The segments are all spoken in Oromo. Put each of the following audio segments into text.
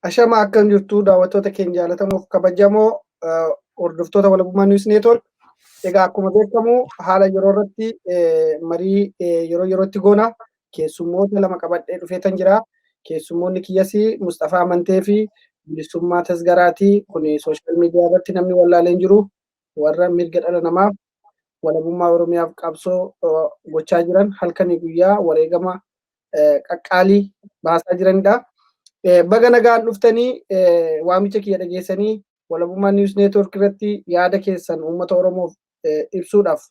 Ashama akkam jirtu daawwattoota keenya jaalatamuuf kabajamoo hordoftoota walabummaa News Network. Egaa akkuma beekamu haala yeroo irratti marii yeroo yerootti goona. Keessummoota lama qabadhee dhufeetan jira. Keessummoonni kiyyasi Mustafaa Amantee fi Bilisummaa Tasgaraati. Kun sooshaal miidiyaa irratti namni wallaaleen jiru warra mirga dhala namaaf walabummaa Oromiyaaf qabsoo gochaa jiran halkanii guyyaa wareegama qaqqaalii baasaa jiranidha. Baga nagaan dhuftanii waamicha kiyya dhageessanii walabummaa News Network irratti yaada keessan uummata Oromoof ibsuudhaaf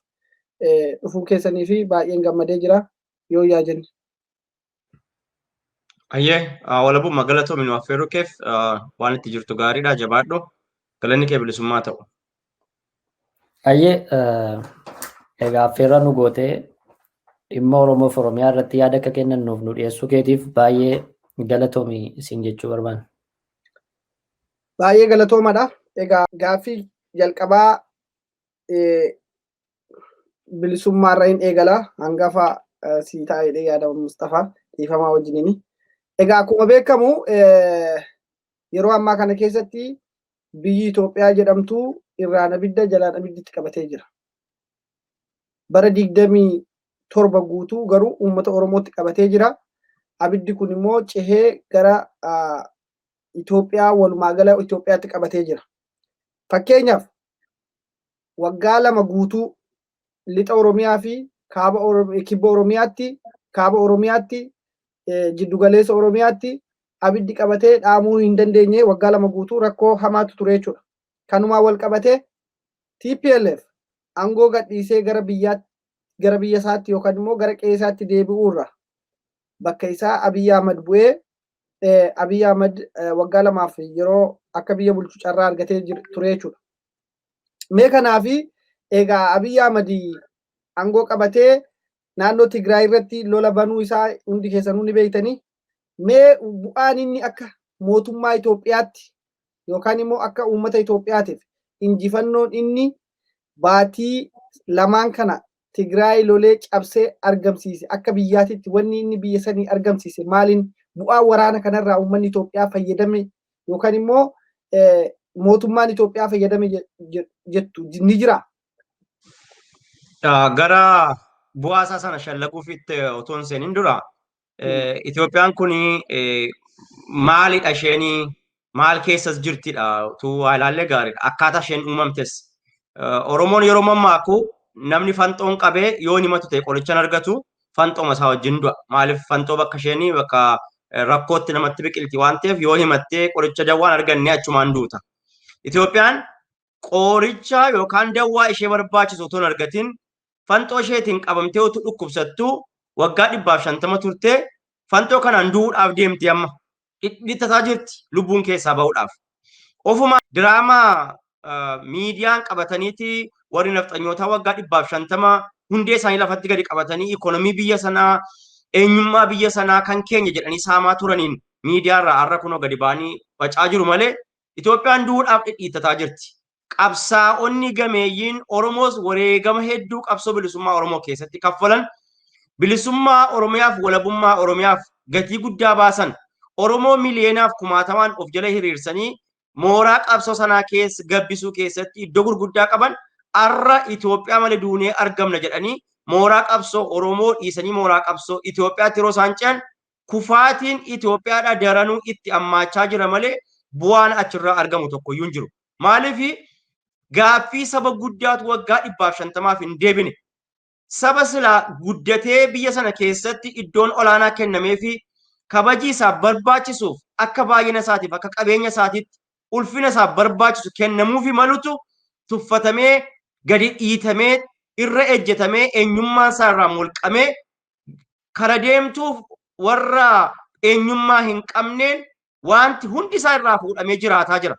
dhufuu keessanii fi baay'een gammadee jira yoo yaajanne. Ayyee walabummaa galatoomi nu affeeruu keef waan itti jirtu gaariidha jabaadhu galanni kee bilisummaa ta'u. Ayyee egaa affeerraa nu gootee dhimma Oromoof Oromiyaa irratti yaada akka kennannuuf nu dhiyeessuu keetiif baay'ee galatoomi isin jechuu barbaanna. Baay'ee galatoomadha. Egaa gaaffii jalqabaa bilisummaa irraa hin eegala hangafa sii taa'ee yaada Mustafaa dhiifamaa wajjiniini. Egaa akkuma beekamu yeroo ammaa kana keessatti biyyi Itoophiyaa jedhamtu irraan abidda jalaan abidditti qabatee jira. Bara 27 guutuu garuu uummata Oromootti qabatee jira. Abiddi kun immoo cehee gara Itoophiyaa walumaa gala Itoophiyaatti qabatee jira. Fakkeenyaaf waggaa 2 guutuu lixa Oromiyaa fi kibba Oromiyaatti jiddugaleessa Oromiyaatti abiddi qabatee dhaamuu hin dandeenye waggaa 2 guutuu rakkoo hamaatu ture jechuudha. Kanumaa wal qabatee TPLF aangoo gadhiisee gara biyya isaatti yookaan immoo gara qe'ee isaatti deebi'uurra bakka isaa Abiy Ahmad bu'ee Abiy Ahmad waggaa 2 yeroo akka biyya bulchu carraa argatee ture jechuudha. Mee kanaafi egaa Abiy Ahmad aangoo qabatee naannoo Tigraay irratti lola banuu isaa hundi keessanuu ni beektanii. Mee bu'aan inni akka mootummaa Itoophiyaatti yookaan immoo akka uummata Itoophiyaatiif injifannoon inni baatii lamaan kana Tigraay lolee cabsee argamsiise akka biyyaatitti wanni inni biyya sanii argamsiise maaliin bu'aa waraana kanarraa uummanni Itoophiyaa fayyadame yookaan immoo mootummaan Itoophiyaa fayyadame jettu ni jira. Gara bu'aa isaa sana shallaquufitti otoo hin seenin dura Itoophiyaan kun maalidha isheen maal keessas jirtidha utuu ilaallee gaariidha akkaataa isheen uumamtes Oromoon yeroo mammaaku namni fanxoon qabee yoo himatu ta'e qorichaan argatu fanxooma isaa wajjin du'a maaliif fanxoo bakka isheen bakka rakkootti namatti biqilti waan ta'eef yoo himattee qoricha dawwaan arganne achumaan duuta. Itoophiyaan qoricha yookaan dawwaa ishee barbaachisu otoo hin argatin fanxoo isheetiin qabamtee utuu dhukkubsattu waggaa 150 turtee fanxoo kanaan du'uudhaaf deemti amma dhidhitataa jirti lubbuun keessaa bahuudhaaf. Ofuma diraamaa miidiyaan qabataniiti warri nafxanyootaa waggaa 150 hundee isaanii lafatti gadi qabatanii ikonomii biyya sanaa eenyummaa biyya sanaa kan keenya jedhanii saamaa turaniin miidiyaarraa har'a kunoo gadi ba'anii wacaa jiru malee Itoophiyaan du'uudhaaf dhidhiitataa jirti. Qabsaa'onni gameeyyiin Oromoos wareegama hedduu qabsoo bilisummaa Oromoo keessatti kaffalan bilisummaa Oromiyaaf walabummaa Oromiyaaf gatii guddaa baasan Oromoo miliyoonaaf kumaatamaan of jala hiriirsanii mooraa qabsoo sanaa keessa gabbisuu keessatti iddoo gurguddaa qaban har'a Itoophiyaa malee duunee argamna jedhanii mooraa qabsoo Oromoo dhiisanii mooraa qabsoo Itoophiyaatti yeroo isaan ce'an kufaatiin Itoophiyaadhaa daranuu itti ammaachaa jira malee bu'aan achirraa argamu tokkoyyuu hin jiru. Maaliif gaaffii saba guddaatu waggaa 150 hin deebine. Saba silaa guddatee biyya sana keessatti iddoon olaanaa kennamee fi kabajii isaaf barbaachisuuf akka baay'ina isaatiif akka qabeenya isaatiitti ulfina isaaf barbaachisu kennamuufi malutu tuffatamee gadi dhiitamee irra ejjetamee eenyummaan isaa irraa mulqamee kara deemtuuf warra eenyummaa hin qabneen wanti hundi isaa irraa fuudhamee jiraataa jira.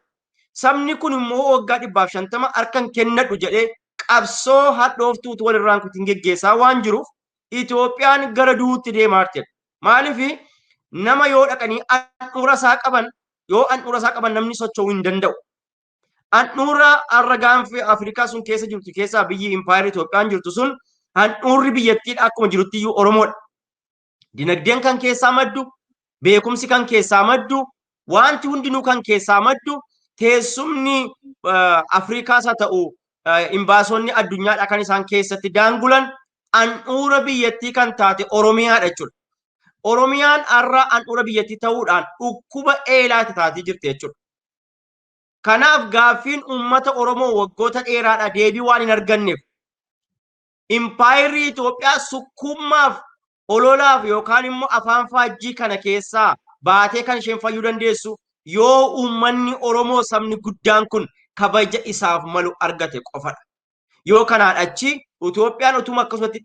Sabni kun immoo waggaa 150 harkan kennadhu jedhee qabsoo hadhooftuutu walirraan kutiin geggeessaa waan jiruuf Itoophiyaan gara duutti deemaa jirti. Maaliif nama yoo dhaqanii handhuura isaa qaban namni socho'uu hin danda'u. Handhuura har'a gaanfa Afrikaa sun keessa jirtu keessaa biyyi impaayera Itoophiyaan jirtu sun handhuurri biyyattiidha akkuma jirutti iyyuu Oromoodha. Dinagdeen kan keessaa maddu, beekumsi kan keessaa maddu, Wanti hundinuu kan keessaa maddu teessumni Afrikaas haa ta'u imbaasonni addunyaadha kan isaan keessatti daangulan handhuura biyyattii kan taate Oromiyaadha jechuudha. Oromiyaan har'a handhuura biyyattii ta'uudhaan dhukkuba eelaatti taatee jirti jechuudha. Kanaaf gaaffiin uummata Oromoo waggoota dheeraadha deebii waan hin arganneef impaayirri Itoophiyaa sukkummaaf ololaaf yookaan immoo afaan faajjii kana keessaa baatee kan isheen fayyuu dandeessu yoo uummanni Oromoo sabni guddaan kun kabaja isaaf malu argate qofadha. Yoo kanaan achi Itoophiyaan utuma akkasumatti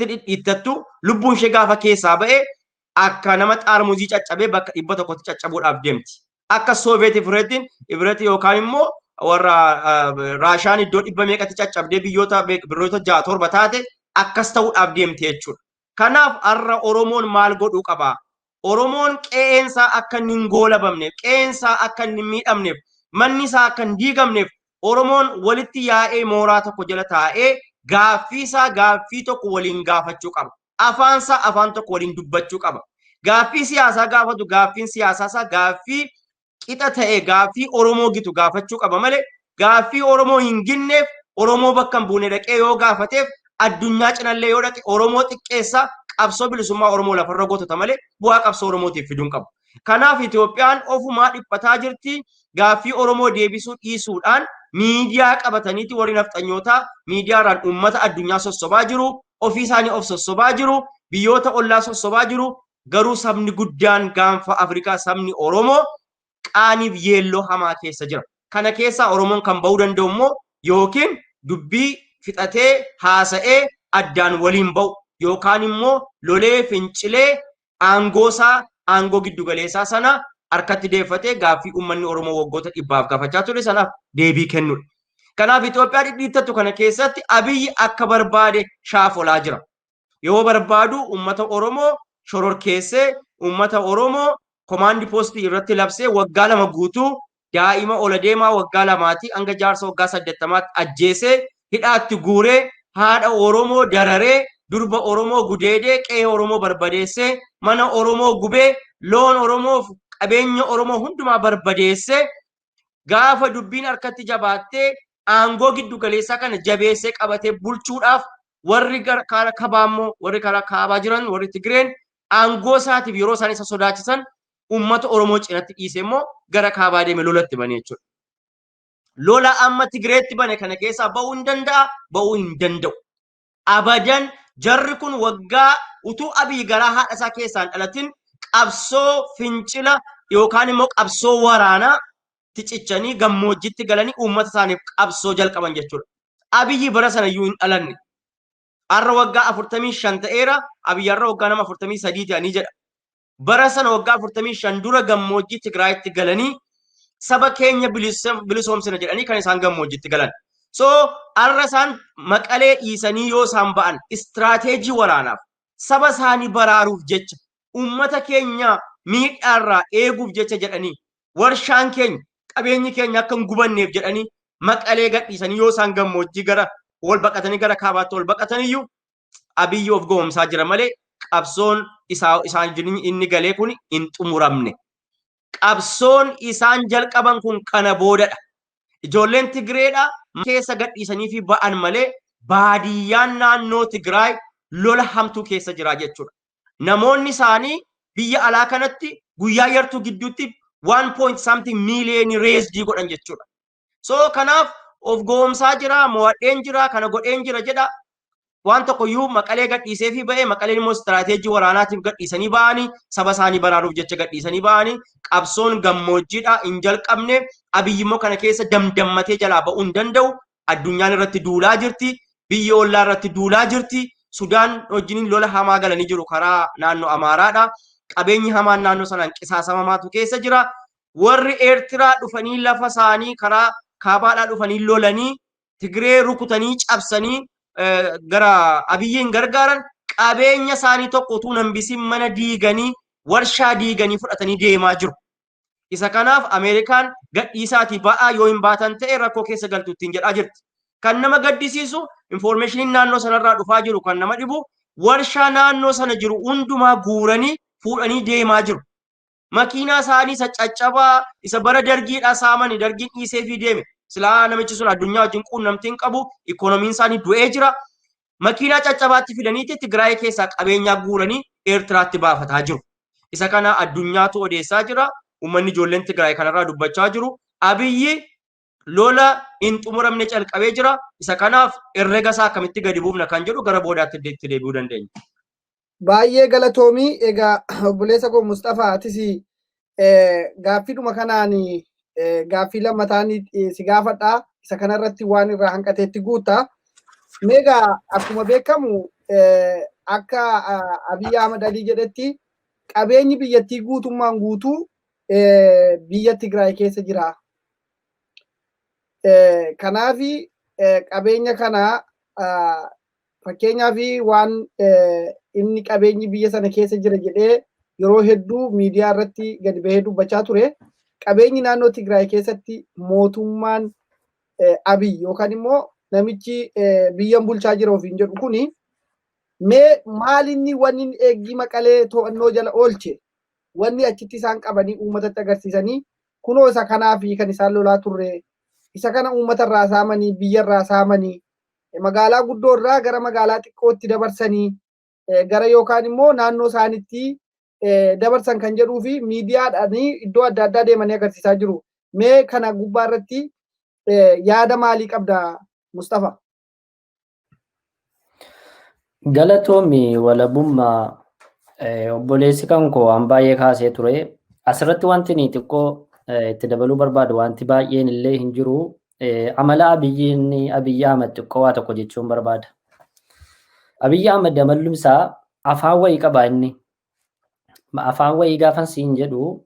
dhidhiittattu lubbuun ishee gaafa keessaa ba'e akka nama xaarmuzii caccabee bakka 100tti caccabuudhaaf deemti. Akka Sooviyeet Hibreetii yookaan immoo warra Raashaan iddoo 100 meeqatti caccabdee biyyoota 6-7 taate akkas ta'uudhaaf deemti jechuudha. Kanaaf har'a Oromoon maal godhuu qaba? Oromoon qe'eensaa akka inni hin goolabamneef, qe'eensaa akka inni hin miidhamneef, manni isaa akka hin diigamneef Oromoon walitti yaa'ee mooraa tokko jala taa'ee gaaffiisaa gaaffii tokko waliin gaafachuu qaba. Afaansaa afaan tokko waliin dubbachuu qaba. Gaaffii siyaasaa gaafatu gaaffiin siyaasaa gaaffii qixa ta'e gaaffii Oromoo gitu gaafachuu qaba malee gaaffii Oromoo hin ginneef Oromoo bakka hin buune dhaqee yoo gaafateef addunyaa cinallee yoo dhaqe Oromoo xiqqeessa qabsoo bilisummaa Oromoo lafarra gootota malee bu'aa qabsoo Oromootiif fiduun qabu. Kanaaf Itoophiyaan ofumaa dhiphataa jirti. Gaaffii Oromoo deebisuu dhiisuudhaan miidiyaa qabataniiti warri nafxanyootaa miidiyaaraan uummata addunyaa sossobaa jiru. Ofii isaanii of sossobaa jiru. Biyyoota ollaa sossobaa jiru. Garuu sabni guddaan gaanfa Afrikaa sabni Oromoo qaaniif yeelloo hamaa keessa jira. Kana keessaa Oromoon kan bahuu danda'u immoo yookiin dubbii fixatee haasa'ee addaan waliin bahu yookaan immoo lolee fincilee aangoo giddugaleessaa sana harkatti deeffatee gaaffii uummanni Oromoo waggoota 100 gaafachaa ture sanaaf deebii kennudha. Kanaaf Itoophiyaa dhidhiittattu kana keessatti Abiyyi akka barbaade shaafolaa jira. Yoo barbaadu uummata Oromoo shororkeessee uummata Oromoo komaandi poostii irratti labsee waggaa 2 guutuu daa'ima ola deemaa waggaa 2 hanga jaarsa waggaa 80 ajjeesee hidhaatti guuree haadha Oromoo dararee durba Oromoo gudeedee qe'ee Oromoo barbadeessee mana Oromoo gubee loon Oromoof qabeenya Oromoo hundumaa barbadeessee gaafa dubbiin harkatti jabaattee aangoo giddu galeessaa kana jabeessee qabatee bulchuudhaaf warri karaa kabaammoo warri karaa kaabaa jiran warri Tigireen aangoo isaatiif yeroo isaan isa sodaachisan uummata Oromoo cinatti dhiisee immoo gara kaabaa deeme lolatti bane jechuudha. Lola amma Tigireetti bane kana keessaa bahuu hin danda'a, bahuu hin danda'u. Abadan jarri kun waggaa utuu Abiyyi garaa haadha isaa keessaan dhalatin qabsoo fincila yookaan immoo qabsoo waraanaa ticichanii gammoojjitti galanii uummata isaaniif qabsoo jalqaban jechuudha. Abiyyi bara sana iyyuu hin dhalanne. Har'a waggaa 45 ta'eera, Abiyyi har'a waggaa nama 43 ta'anii jedha. Bara sana waggaa 45 dura gammoojjii Tigraayitti galanii saba keenya bilisoomsina jedhanii kan isaan gammoojjitti galan. So har'a isaan Maqalee dhiisanii yoo isaan ba'an istiraateejii waraanaaf saba isaanii baraaruuf jecha uummata keenya miidhaarraa eeguuf jecha jedhanii warshaan keenya qabeenyi keenya akka hin gubanneef jedhanii Maqalee gadhiisanii yoo isaan gammoojjii gara ol baqatanii gara kaabaatti ol baqataniyyuu Abiyyi of goomsaa jira malee qabsoon isaan inni galee kun hin xumuramne. Qabsoon isaan jalqaban kun kana boodadha. Ijoolleen Tigireedha keessa gadhiisanii fi ba'an malee baadiyyaan naannoo Tigraay lola hamtuu keessa jira jechuudha. Namoonni isaanii biyya alaa kanatti guyyaa yartuu gidduutti 1.something million reesdii godhan jechuudha. So kanaaf of goomsaa jira, mo'adheen jira, kana godheen jira jedha. Waan tokkoyyuu Maqalee gadhiisee fi ba'ee Maqaleen immoo istiraateejii waraanaatiif gadhiisanii ba'anii saba isaanii baraaruuf jecha gadhiisanii ba'anii qabsoon gammoojjiidha hin jalqabne. Abiyyi immoo kana keessa damdammatee jalaa ba'uu hin danda'u. Addunyaan irratti duulaa jirti. Biyya ollaa irratti duulaa jirti. Sudaan wajjin lola hamaa galanii jiru karaa naannoo Amaaraadha. Qabeenyi hamaan naannoo sanaan qisaasamamaatu keessa jira. Warri Eertiraa dhufanii lafa isaanii karaa kaabaadhaa dhufanii lolanii Tigiree rukutanii cabsanii gara Abiyyiin gargaaran qabeenya isaanii tokko utuu hambisiin mana diiganii warshaa diiganii fudhatanii deemaa jiru. Isa kanaaf Ameerikaan gadhiisaatii ba'aa yoo hin baatan ta'e rakkoo keessa galtu ittiin jedhaa jirti. Kan nama gaddisiisu infoormeeshiniin naannoo sanarraa dhufaa jiru kan nama dhibu warshaa naannoo sana jiru hundumaa guuranii fuudhanii deemaa jiru. makiinaa isaanii isa caccabaa isa bara dargiidhaa saamanii dargiin dhiisee fi deeme silaa namichi sun addunyaa wajjin quunnamtiin qabu ikoonomiin isaanii du'ee jira. Makiinaa caccabaatti fidaniitti Tigraay keessaa qabeenyaa guuranii Eertiraatti baafataa jiru. Isa kana addunyaatu odeessaa jira. Uummanni ijoolleen Tigraay kanarraa dubbachaa jiru. Abiyyi lola hin xumuramne calqabee jira. Isa kanaaf herrega isaa akkamitti gadi buufna kan jedhu gara boodaatti itti deebi'uu dandeenya. Baay'ee galatoomii egaa obboleessa koo Mustafaa atis gaaffiidhuma kanaan gaaffii lammataan si gaafadhaa. Isa kanarratti waan irraa hanqateetti guutaa. Meegaa akkuma beekamu akka Abiy Ahmed Alii jedhetti qabeenyi biyyattii guutummaan guutuu biyya Tigraay keessa jira. Kanaaf qabeenya kana fakkeenyaaf waan inni qabeenyi biyya sana keessa jira jedhee yeroo hedduu miidiyaa irratti gadi bahee dubbachaa ture. Qabeenyi naannoo Tigraay keessatti mootummaan Abiy yookaan immoo namichi biyyan bulchaa jira ofiin jedhu kuni mee maalinni wanni eegii Maqalee to'annoo jala oolche wanni achitti isaan qabanii uummatatti agarsiisanii kunoo isa kanaaf kan isaan lolaa turre isa kana uummatarraa saamanii biyyarraa saamanii magaalaa guddoorraa gara magaalaa xiqqootti dabarsanii gara yookaan immoo naannoo isaanitti dabarsan kan jedhuu fi miidiyaadhaan iddoo adda addaa deemanii agarsiisaa jiru. Mee kana gubbaa irratti yaada maalii qabda Mustafa? Galatoomi walabummaa obboleessi kan koo waan baay'ee kaasee ture. Asirratti wanti ni xiqqoo itti dabaluu barbaadu wanti baay'een illee hin jiru. Amala Abiy Ahmed xiqqoo waa tokko jechuun barbaada. Abiy Ahmed amalli isaa afaan wayii qaba inni. Afaan wayii gaafan siin jedhu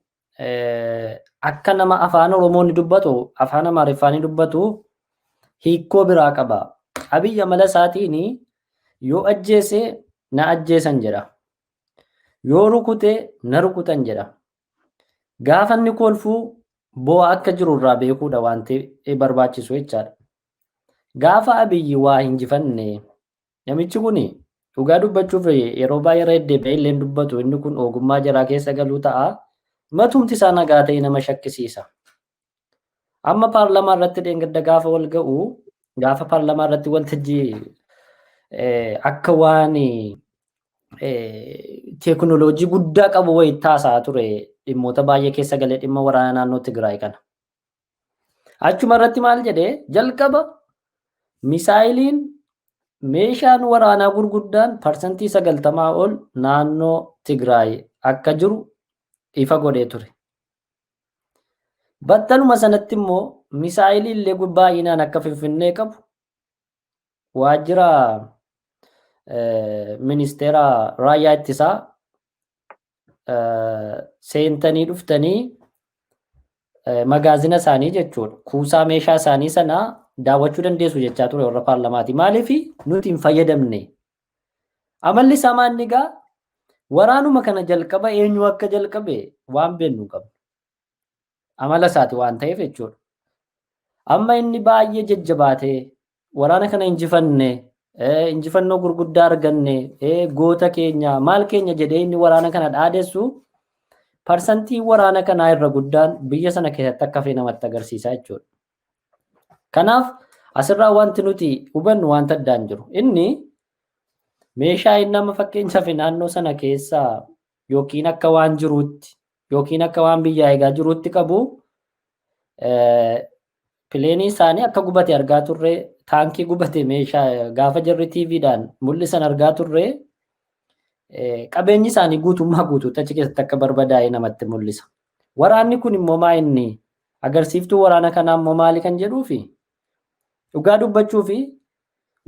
akka nama afaan Oromoon dubbatu afaan Amaariffaan dubbatu hiikoo biraa qaba. Abiy amala isaatiin yoo ajjeese na ajjeesan jedha. Yoo rukute na rukutan jedha. Gaafa inni kolfuu bu'aa akka jiru irraa beekuudha wanti barbaachisu jechaadha. Gaafa Abiy waa injifanne namichi kun dhugaa dubbachuuf yeroo baay'ee deddeebi'ee illee dubbatu inni kun ogummaa jaraa keessa galuu ta'a. Matumti isaa nagaa ta'e nama shakkisiisa. Amma paarlamaa irratti dheengadda gaafa wal ga'u gaafa paarlamaa irratti waltajjii akka waan teekinooloojii guddaa qabu wayii taasisaa ture dhimmoota baay'ee keessa galee dhimma waraana naannoo Tigraay kana. Achuma irratti maal jedhee jalqaba misaayiliin meeshaan waraanaa gurguddaan parsantii 90 ol naannoo Tigraay akka jiru ifa godhee ture. Battaluma sanatti immoo misaayilii illee baay'inaan akka Finfinnee qabu waajjira ministeera raayyaa ittisaa seentanii dhuftanii magaazina isaanii jechuudha. Kuusaa meeshaa isaanii sanaa daawwachuu dandeessu jechaa ture warra paarlamaati. Maaliif nuti hin fayyadamne? Amalli isaa maanni gaa waraanuma kana jalqaba eenyu akka jalqabe waan beeknu qabna. Amala isaati waan ta'eef jechuudha. Amma inni baay'ee jajjabaatee waraana kana injifannoo gurguddaa arganne goota keenya maal keenya jedhee inni waraana kana dhaadessu parsantii waraana kanaa irra guddaan biyya sana keessatti akka fee namatti agarsiisaa jechuudha. Kanaaf asirraa wanti nuti hubannu wanta addaan jiru. Inni meeshaa inni amma fakkeenyaaf naannoo sana keessaa yookiin akka waan jiruutti yookiin akka waan biyya eegaa jiruutti qabu pileenii isaanii akka gubate argaa turre taankii gubate meeshaa gaafa jarri TVdhaan mul'isan argaa turre qabeenyi isaanii guutummaa guutuutti achi keessatti akka barbadaa'e namatti mul'isa. Waraanni kun immoo maa inni agarsiiftuu waraana kanaa immoo maali kan jedhuufi dhugaa dubbachuufi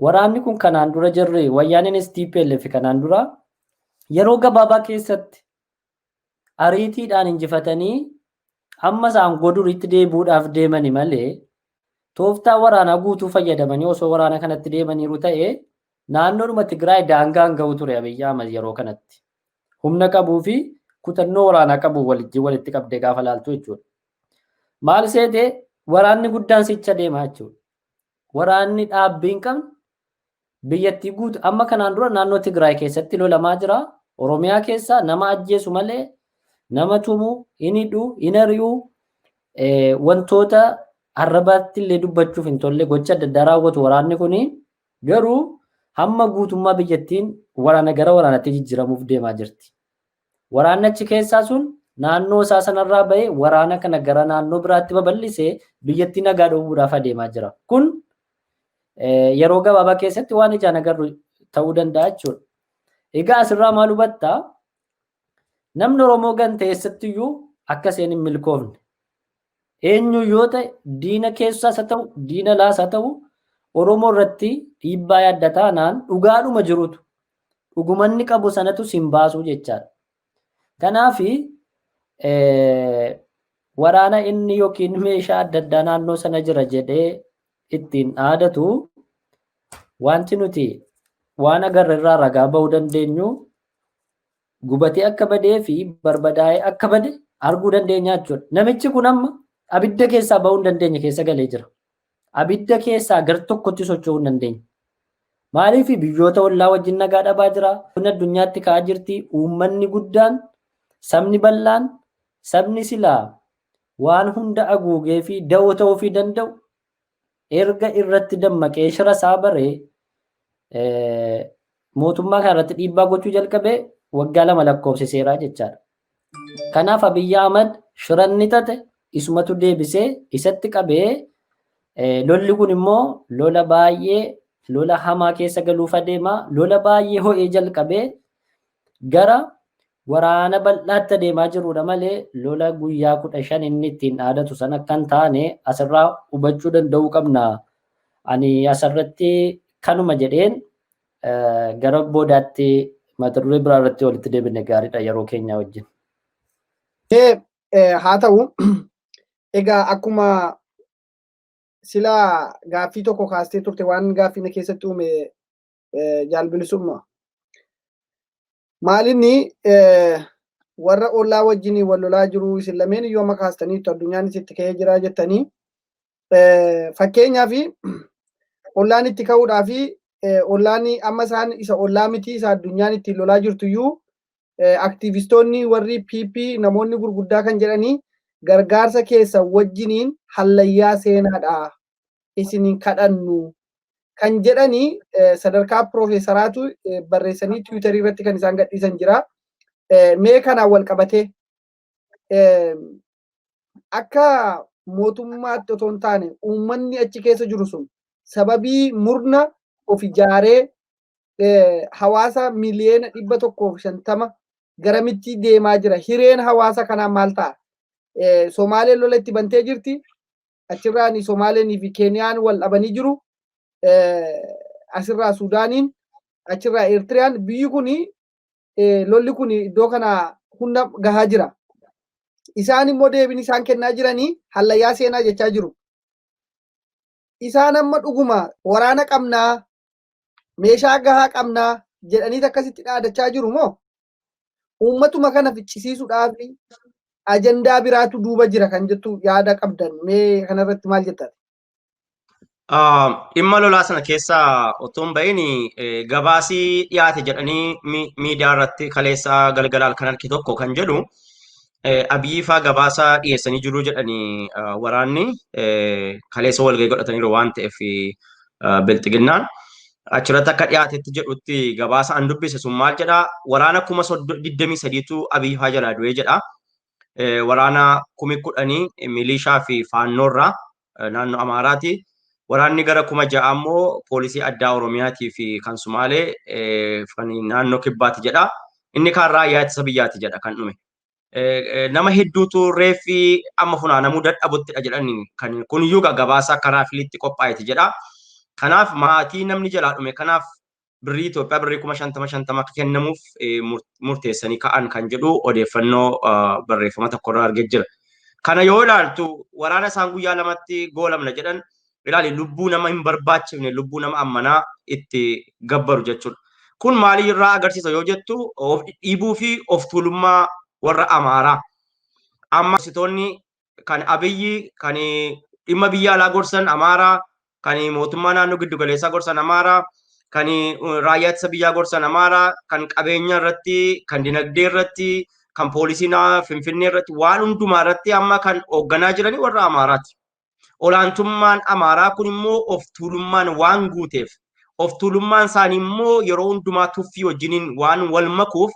waraanni kun kanaan dura jarri wayyaaniin TPLF kanaan dura yeroo gabaabaa keessatti ariitiidhaan injifatanii amma isaan goduriitti deebuudhaaf deemani malee tooftaa waraanaa guutuu fayyadamanii osoo waraana kanatti deemaniiru ta'e naannoodhuma Tigraay daangaan ga'u ture Abiy Ahmed yeroo kanatti. Humna qabuu fi kutannoo waraanaa qabu walitti qabdee gaafa laaltu jechuudha. Maal seete waraanni guddaan sicha deemaa jechuudha. Waraanni dhaabbii hin qabne biyyattii guutu amma kanaan dura naannoo Tigraay keessatti lolamaa jira. Oromiyaa keessa nama ajjeesu malee nama tumu, hin hidhu, hin ari'u, wantoota arrabaatti illee dubbachuuf hin tolle gocha adda addaa raawwatu waraanni kuni garuu hamma guutummaa biyyattiin waraana gara waraanatti jijjiiramuuf deemaa jirti. Waraanni achi keessaa sun naannoo isaa sanarraa bahee waraana kana gara naannoo biraatti babal'isee biyyattii nagaa dhowwuudhaaf adeemaa jira. Kun yeroo gabaabaa keessatti waan ijaan agarru ta'uu danda'a jechuudha. Egaa asirraa maal hubattaa? Namni Oromoo gante eessattiyyuu akka isheen hin milkoofne. Eenyu yoo ta'e diina keessaas haa ta'u, diina laas haa ta'u, Oromoo irratti dhiibbaa yaadda taanaan dhugaadhuma jirutu dhugumanni qabu sanatu sin baasuu jechaadha. Kanaafi waraana inni yookiin meeshaa adda addaa naannoo sana jira jedhee ittiin dhaadatu wanti nuti waan agarre irraa ragaa bahuu dandeenyu gubatee akka badee fi barbadaa'ee akka bade arguu dandeenya jechuudha. Namichi kun amma abidda keessaa bahuu hin dandeenye keessa galee jira. Abidda keessaa gar tokkotti socho'uu hin dandeenye. Maaliif biyyoota ollaa wajjin nagaa dhabaa jira. Kun addunyaatti ka'aa jirti. Uummanni guddaan, sabni bal'aan, sabni silaa waan hunda haguugee fi da'oo ta'uu fi danda'u erga irratti dammaqee shira isaa baree mootummaa kanarratti dhiibbaa gochuu jalqabee waggaa 2 lakkoofsiseera jechaadha. Kanaaf Abiyyi Ahmad shiranni tate isumatu deebisee isatti qabee lolli kun immoo lola baay'ee lola hamaa keessa galuuf adeema. Lola baay'ee ho'ee jalqabee gara waraana bal'aatti adeemaa jirudha malee lola guyyaa 15 inni ittiin dhaadatu sana kan taane asirraa hubachuu danda'uu qabna. Ani asirratti kanuma jedheen gara boodaatti mata duree biraa irratti walitti deebine gaariidha yeroo keenya wajjin. Haa ta'u egaa akkuma silaa gaaffii tokko kaastee turte waan gaaffii na keessatti uume jaalbilisumma. Maalinni warra ollaa wajjin wal lolaa jiru isin lameen iyyuu amma kaastaniitu addunyaan isitti ka'ee jira jettanii fakkeenyaaf ollaan itti ka'uudhaa fi ollaan amma isaan isa ollaa miti isa addunyaan ittiin lolaa jirtu iyyuu aktiivistoonni warri PP namoonni gurguddaa kan jedhanii gargaarsa keessa wajjiniin hallayyaa seenaadha isiniin kadhannu kan jedhanii sadarkaa piroofeesaraatu barreessanii tiwiitarii irratti kan isaan gadhiisan jira. Mee kanaan wal qabatee akka mootummaatti otoo hin taane uummanni achi keessa jiru sun sababii murna of ijaaree hawaasa miliyoona 150 garamitti deemaa jira. Hireen hawaasa kanaa maal ta'a? Somaaleen lola itti bantee jirti. Achirraan Somaaleenii fi Keeniyaan wal dhabanii jiru. Asirraa Suudaaniin, achirraa Eertiriyaan biyyi kuni lolli kun iddoo kana hunda gahaa jira. Isaan immoo deebiin isaan kennaa jiranii hallayyaa seenaa jechaa jiru. Isaan amma dhuguma waraana qabnaa, meeshaa gahaa qabnaa jedhanii akkasitti dhaadachaa jiru moo uummatuma kana ficcisiisuudhaaf ajandaa biraatu duuba jira kan jettu yaada qabdan mee kanarratti maal jettan? Dhimma lolaa sana keessaa otoo hin bahin gabaasii dhiyaate jedhanii miidiyaa irratti kaleessaa galgalaan kan arki tokko kan jedhu Abiyyi faa gabaasaa dhiyeessanii jiru jedhanii waraanni kaleessa walgahii godhataniiru waan ta'eef bilxiginnaan achirratti akka dhiyaatetti jedhutti gabaasa an dubbise sun maal jedhaa waraana 23,000tu Abiyyi faa jalaa du'ee jedha. Waraana 10,000 milishaa fi faannoorraa naannoo Amaaraati. Waraanni gara 6,000 ammoo poolisii addaa Oromiyaatii fi kan Sumaalee naannoo Kibbaati jedha. Inni kaan raayyaa ittisa biyyaati jedha kan dhume. Nama hedduutu reeffi amma funaanamuu dadhabuttidha jedhanii kan kuniyyuu gabaasa karaa filiitti qophaa'eeti jedha. Kanaaf maatii namni jalaa dhume kanaaf birrii Itoophiyaa birrii 50,000 akka kennamuuf murteessanii ka'an kan jedhu odeeffannoo barreeffama tokkorraa argee jira. Kana yoo ilaaltu waraana isaan guyyaa lamatti goolamna jedhan ilaali lubbuu nama hin barbaachifne lubbuu nama ammanaa itti gabbaru jechuudha. Kun maalirraa agarsiisa yoo jettu of dhiibuu fi of tuulummaa warra Amaaraa. Amma sitoonni kan Abiyyi kan dhimma biyya alaa gorsan Amaaraa kan mootummaa naannoo giddu galeessaa gorsan Amaaraa kan raayyaa ittisa biyyaa gorsan Amaaraa kan qabeenya irratti kan dinagdee irratti kan poolisii Finfinnee irratti waan hundumaa irratti amma kan hoogganaa jiranii warra Amaaraati. Olaantummaan Amaaraa kun immoo of tuulummaan waan guuteef of tuulummaan isaanii immoo yeroo hundumaa tuffii wajjiniin waan wal makuuf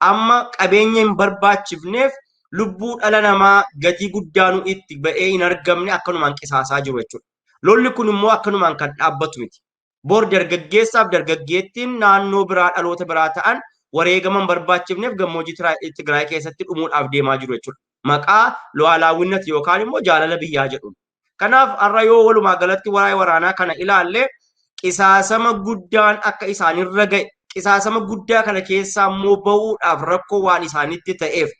amma qabeenya hin barbaachifneef lubbuu dhala namaa gatii guddaanu itti ba'ee hin argamne akkanumaan qisaasaa jiru jechuudha. Lolli kun immoo akkanumaan kan dhaabbatu miti. Bor dargaggeessaaf dargaggeettiin naannoo biraa dhaloota biraa ta'an wareegaman barbaachifneef gammoojjii Tigraay keessatti dhumuudhaaf deemaa jiru jechuudha. Maqaa lu'aalaawwinnati yookaan immoo jaalala biyyaa jedhu. Kanaaf har'a yoo walumaa galatti waa'ee waraanaa kana ilaalle qisaasama guddaan akka isaanirra ga'e qisaasama guddaa kana keessaa immoo ba'uudhaaf rakkoo waan isaanitti ta'eef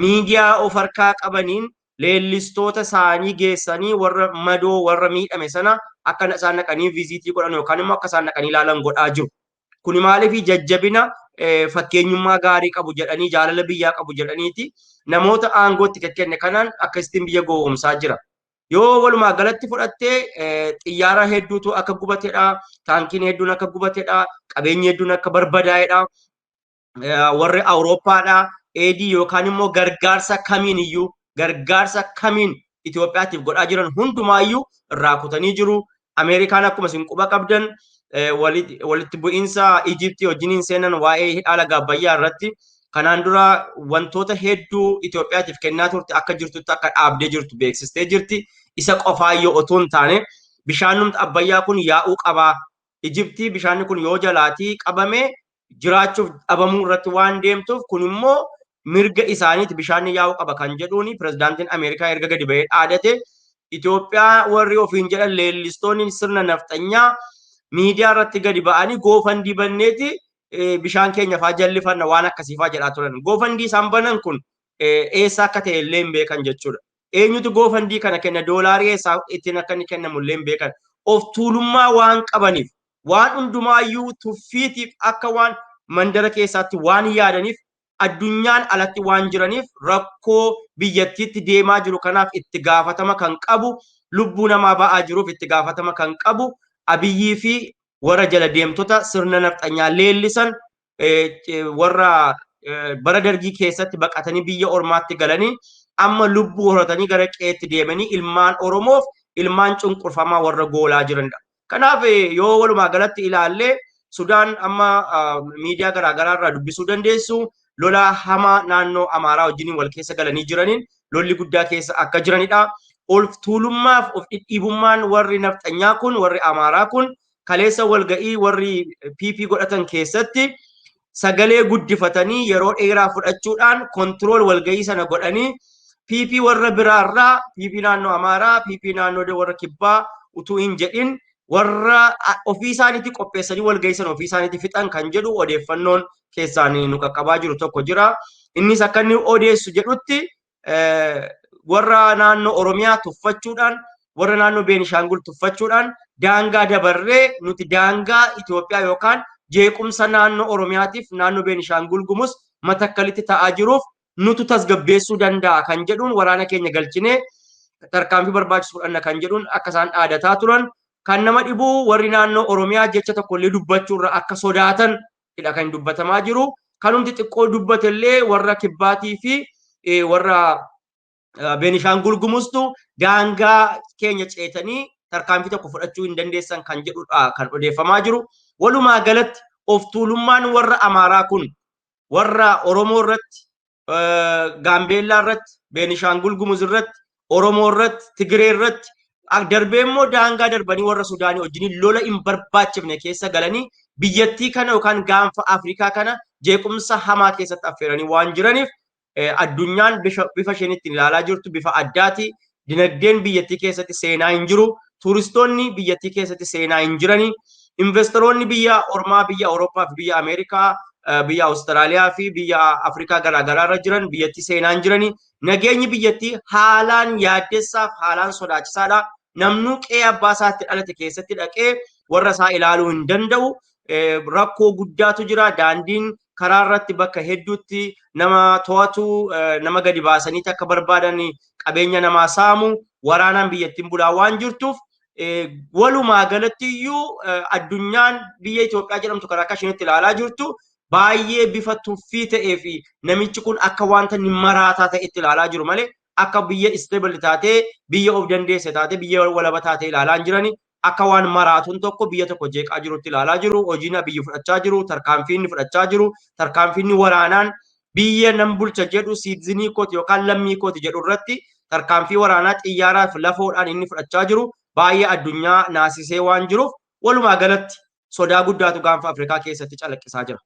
miidiyaa of harkaa qabaniin leellistoota isaanii geessanii warra madoo warra miidhame sana akka isaan naqanii viiziitii godhan yookaan immoo akka isaan naqanii ilaalan godhaa jiru. Kuni maaliif jajjabina fakkeenyummaa gaarii qabu jedhanii jaalala biyyaa qabu jedhaniiti namoota aangootti kenne kanaan akkasittiin biyya gowwoomsaa jira. Yoo walumaa galatti fudhattee xiyyaara hedduutu akka gubatedha, taankiin hedduun akka gubatedha, qabeenyi hedduun akka barbadaa'edha. Warri Awurooppaadha, eedii yookaan immoo gargaarsa kamiin iyyuu gargaarsa kamiin Itoophiyaatiif godhaa jiran hundumaayyuu irraa kutanii jiru. Ameerikaan akkuma isin quba qabdan walitti bu'iinsa Ijiptii wajjiniin seenan waa'ee haala gaabbayyaa irratti kanaan dura wantoota hedduu Itoophiyaatiif kennaa turte akka jirtutti akka dhaabdee jirtu beeksistee jirti. Isa qofaayyoo otoo hin taane bishaanumti Abbayyaa kun yaa'uu qabaa. Ijiptii bishaanni kun yoo jalaatii qabamee jiraachuuf dhabamuu irratti waan deemtuuf kun immoo mirga isaaniiti bishaanni yaa'uu qaba kan jedhuuni pirezidaantiin Ameerikaa erga gadi ba'ee dhaadate Itoophiyaa warri ofiin jedhan leellistoonni sirna nafxanyaa miidiyaa irratti gadi ba'anii goofandii banneeti bishaan keenya faa jallifanna waan akkasiifaa jedhaa turan. Goofandii isaan banan kun eessa akka ta'e illee hin beekan jechuudha. Eenyutu goofandii kana kenna doolaarii eessaa ittiin akka inni kennamu illee hin beekan. Of tuulummaa waan qabaniif waan hundumaayyuu tuffiitiif akka waan mandara keessaatti waan yaadaniif addunyaan alatti waan jiraniif rakkoo biyyattiitti deemaa jiru kanaaf itti gaafatama kan qabu lubbuu namaa ba'aa jiruuf itti gaafatama kan qabu Abiyyii fi warra jala deemtota sirna nafxanyaa leellisan warra bara dargii keessatti baqatanii biyya ormaatti galanii amma lubbuu horatanii gara qeetti deemanii ilmaan Oromoof ilmaan cunqurfamaa warra goolaa jiranidha. Kanaaf yoo walumaa galatti ilaallee Sudaan amma miidiyaa garaagaraa irraa dubbisuu dandeessu lola hamaa naannoo Amaaraa wajjiniin wal keessa galanii jiraniin lolli guddaa keessa akka jiranidha. Ol tuulummaaf of dhidhiibummaan warri nafxanyaa kun warri Amaaraa kun kaleessa walga'ii warri PP godhatan keessatti sagalee guddifatanii yeroo dheeraa fudhachuudhaan kontirool walga'ii sana godhanii PP warra biraarraa PP naannoo Amaaraa PP naannoo warra Kibbaa utuu hin jedhin warra ofii isaaniitti qopheessanii walga'ii sana ofii isaaniitti fixan kan jedhu odeeffannoon keessaan nu qaqqabaa jiru tokko jira. Innis akka inni odeessu jedhutti warra naannoo Oromiyaa tuffachuudhaan warra naannoo Beenishaangul tuffachuudhaan daangaa dabarree nuti daangaa Itoophiyaa yookaan jeequmsa naannoo Oromiyaatiif naannoo Beenishaangul Gumus Matakkalitti ta'aa jiruuf nutu tasgabbeessuu danda'a kan jedhuun waraana keenya galchinee tarkaanfii barbaachisu fudhanna kan jedhuun akka isaan dhaadataa turan kan nama dhibu warri naannoo Oromiyaa jecha tokkollee dubbachuurra akka sodaatan hidha kan dubbatamaa jiru. Kanumti xiqqoo dubbatellee warra Kibbaatii fi warra Beenishaangul Gumustu daangaa keenya ceetanii tarkaanfii tokko fudhachuu hin dandeessan kan jedhudha kan odeeffamaa jiru. Walumaa galatti of tuulummaan warra Amaaraa kun warra Oromoo irratti, Gaambeellaa irratti, Beenishaangul Gumuz irratti, Oromoo irratti, Tigree irratti darbee immoo daangaa darbanii warra Sudaanii wajjin lola hin barbaachifne keessa galanii biyyattii kana yookaan gaanfa Afrikaa kana jeequmsa hamaa keessatti affeeranii waan jiraniif addunyaan bifa isheen ittiin ilaalaa jirtu bifa addaati. Dinagdeen biyyattii keessatti seenaa hin jiru. Tuuristoonni biyyattii keessatti seenaa hin jirani. Investoroonni biyya ormaa biyya Awurooppaa fi biyya Ameerikaa, biyya Awustiraaliyaa fi biyya Afrikaa garaagaraa irra jiran biyyattii seenaa hin jirani. Nageenyi biyyattii haalaan yaaddessaaf haalaan sodaachisaadha. Namnuu qe'ee abbaa isaatti dhalate keessatti dhaqee warra isaa ilaaluu hin danda'u. Rakkoo guddaatu jira. Daandiin karaa irratti bakka hedduutti nama to'atu nama gadi baasaniiti akka barbaadan qabeenya namaa saamu waraanaan biyyattiin bulaa waan jirtuuf walumaa galatti iyyuu addunyaan biyya Itoophiyaa jedhamtu karaa akka isheen itti ilaalaa jirtu baay'ee bifa tuffii ta'ee fi namichi kun akka wanta inni maraataa ta'e itti ilaalaa jiru malee akka biyya isteebil taatee biyya of dandeesse taatee biyya walaba taatee ilaalaa hin jirani. Akka waan maraatuun tokko biyya tokko jeeqaa jirutti ilaalaa jiru. Hojiin biyyi fudhachaa jiru, tarkaanfii inni fudhachaa jiru, tarkaanfii inni waraanaan biyya nan bulcha jedhu siizinii kooti yookaan lammii kooti jedhu irratti tarkaanfii waraanaa xiyyaaraaf lafoodhaan inni fudhachaa jiru baay'ee addunyaa naasisee waan jiruuf walumaa galatti sodaa guddaatu gaanfa Afrikaa keessatti calaqqisaa jira.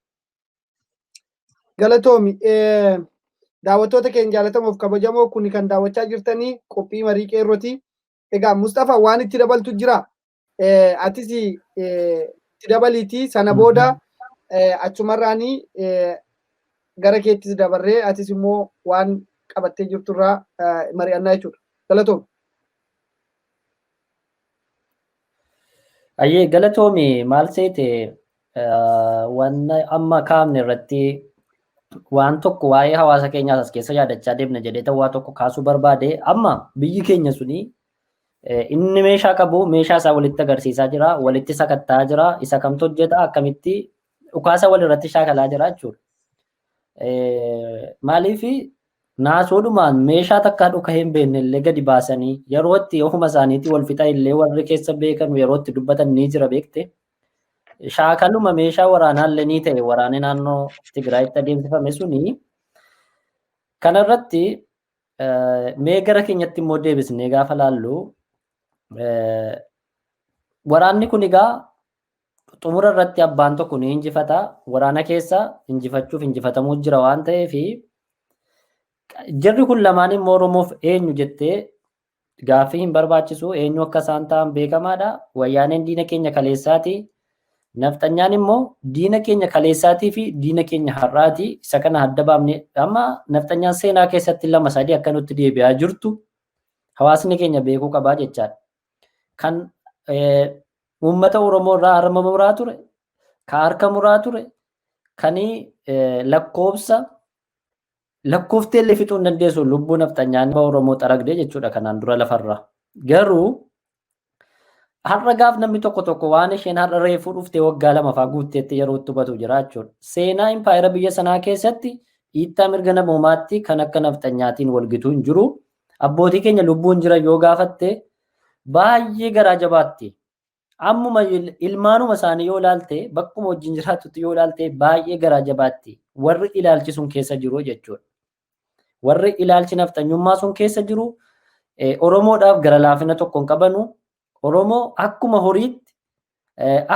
Galatoomi daawwattoota keenya jaalatamuuf kabajamoo kun kan daawwachaa jirtanii qophii marii qeerrooti. Egaa Mustafa waan itti dabaltu jira. Atis itti dabaliitii sana booda achumarraanii gara keettis dabarree atis immoo waan qabattee jirturraa mari'annaa jechuudha. Galatoomi. Ayyee galatoomi maal seete waan amma kaafne irratti waan tokko waa'ee hawaasa keenyaas as keessa yaadachaa deemna jedhee ta'uu waa tokko kaasuu barbaade amma biyyi keenya suni inni meeshaa qabu meeshaa isaa walitti agarsiisaa jira walitti sakattaa jira isa kamtu hojjeta akkamitti dhukaasa walirratti shaakalaa jira jechuudha. Maaliif naasoodhumaan meeshaa takkaa dhuka hin beekne illee gadi baasanii yeroo itti ofuma isaaniitii wal fixa illee warri keessa beekan yeroo itti dubbatan ni jira beekte. Shaakaluma meeshaa waraanaallee ni ta'e waraanni naannoo Tigraayitti adeemsifame suni kanarratti mee gara keenyatti immoo deebisnee gaafa laallu waraanni kun egaa xumura irratti abbaan tokko ni injifata waraana keessa injifachuuf injifatamuu jira waan ta'eef jarri kun lamaan immoo Oromoof eenyu jettee gaaffii hin barbaachisu eenyu akka isaan ta'an beekamaadha. Wayyaaneen diina keenya kaleessaati. Nafxanyaan immoo diina keenya kaleessaatii fi diina keenya har'aati. Isa kana adda baafne amma nafxanyaan seenaa keessatti lama sadii akka nutti deebi'aa jirtu hawaasni keenya beekuu qabaa jechaadha. Kan uummata Oromoo irraa harma muraa ture, kan harka muraa ture, kan lakkooftee illee fixuu hin dandeessu lubbuu nafxanyaan Oromoo xaragdee jechuudha kanaan dura lafarra. Garuu har'a gaaf namni tokko waan isheen har'a reefuu dhuftee waggaa lama fa'aa guutteetti yeroo itti hubatu jira jechuudha. Seenaa impaayera biyya sanaa keessatti dhiittaa mirga namoomaatti kan akka nafxanyaatiin walgituu hin jiru. Abbootii keenya lubbuun jira yoo gaafatte baay'ee garaa jabaatti. Ammuma ilmaanuma isaanii yoo ilaalte bakkuma wajjin jiraatutti yoo ilaalte baay'ee garaa jabaatti. Warri ilaalchi sun keessa jiru jechuudha. Warri ilaalchi nafxanyummaa sun keessa jiru Oromoodhaaf gara laafina tokko hin qabanu. Oromoo akkuma horiitti,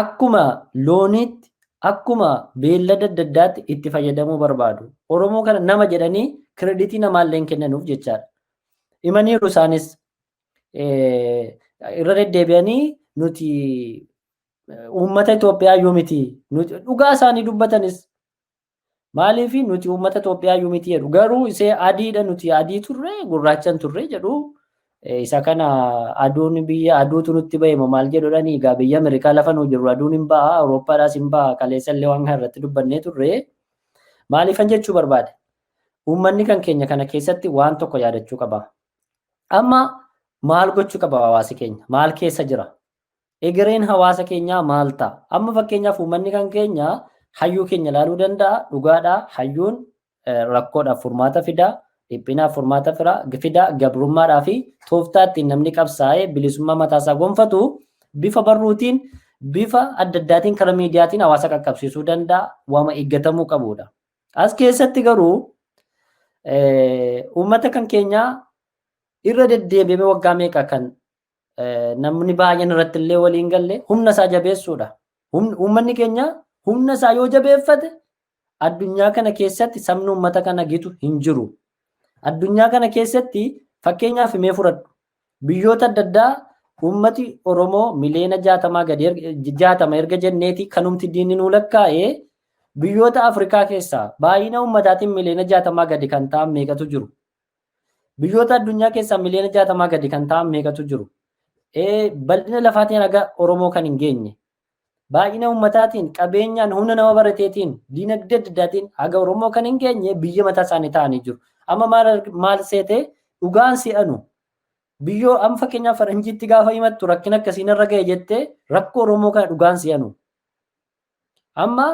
akkuma looniitti, akkuma beellada adda addaatti itti fayyadamuu barbaadu. Oromoo kana nama jedhanii kireditii namaallee hin kennanuuf jechaadha. Himaniiru isaanis irra deddeebi'anii nuti uummata Itoophiyaa yoo miti dhugaa isaanii dubbatanis maaliif nuti uummata Itoophiyaa yoo miti jedhu garuu isee adiidha nuti adii turre gurraachan turre jedhu isa kana aduun biyya aduutu nutti bahe maal jedhodhani egaa biyya Ameerikaa lafa nu jirru aduun hin baha Awurooppaadhaas hin baha kaleessa illee waan kana irratti dubbannee turre maaliifan jechuu barbaade uummanni kan keenya kana keessatti waan tokko yaadachuu qaba. Amma maal gochuu qaba hawaasi keenya maal keessa jira egereen hawaasa keenyaa maal ta'a amma fakkeenyaaf uummanni kan keenya hayyuu keenya ilaaluu danda'a dhugaadhaa hayyuun rakkoodhaaf furmaata fidaa dhiphinaaf furmaata fidaa gabrummaadhaa fi tooftaa ittiin namni qabsaa'ee bilisummaa mataasaa gonfatu bifa barruutiin bifa adda addaatiin karaa miidiyaatiin hawaasa qaqqabsiisuu danda'a waama eeggatamuu qabudha. As keessatti garuu uummata kan keenyaa irra deddeebi'ee waggaa meeqa kan namni baay'een irratti illee waliin galle humna isaa jabeessuudha. Uummanni keenya humna isaa yoo jabeeffate addunyaa kana keessatti sabni uummata kana gitu hin jiru. Addunyaa kana keessatti fakkeenyaaf himee fudhadhu biyyoota adda addaa uummati Oromoo miliyoona 60 erga jenneeti kanumti diinni nuu lakkaa'ee biyyoota Afrikaa keessaa baay'ina uummataatiin miliyoona 60 gadi kan ta'an meeqatu jiru. Biyyoota addunyaa keessaa miliyoona 60 gadi kan ta'an meeqatu jiru. Bal'ina lafaatiin haga Oromoo kan hin geenye. Baay'ina uummataatiin qabeenyaan humna nama barateetiin diinagdee adda addaatiin haga Oromoo kan hin geenye biyya mataa isaanii ta'anii jiru. Amma maal seete dhugaan si'anu biyyoo amma fakkeenyaaf faranjiitti gaafa himattu rakkina akkasiin irra ga'e jettee rakkoo Oromoo kana dhugaan si'anu. Amma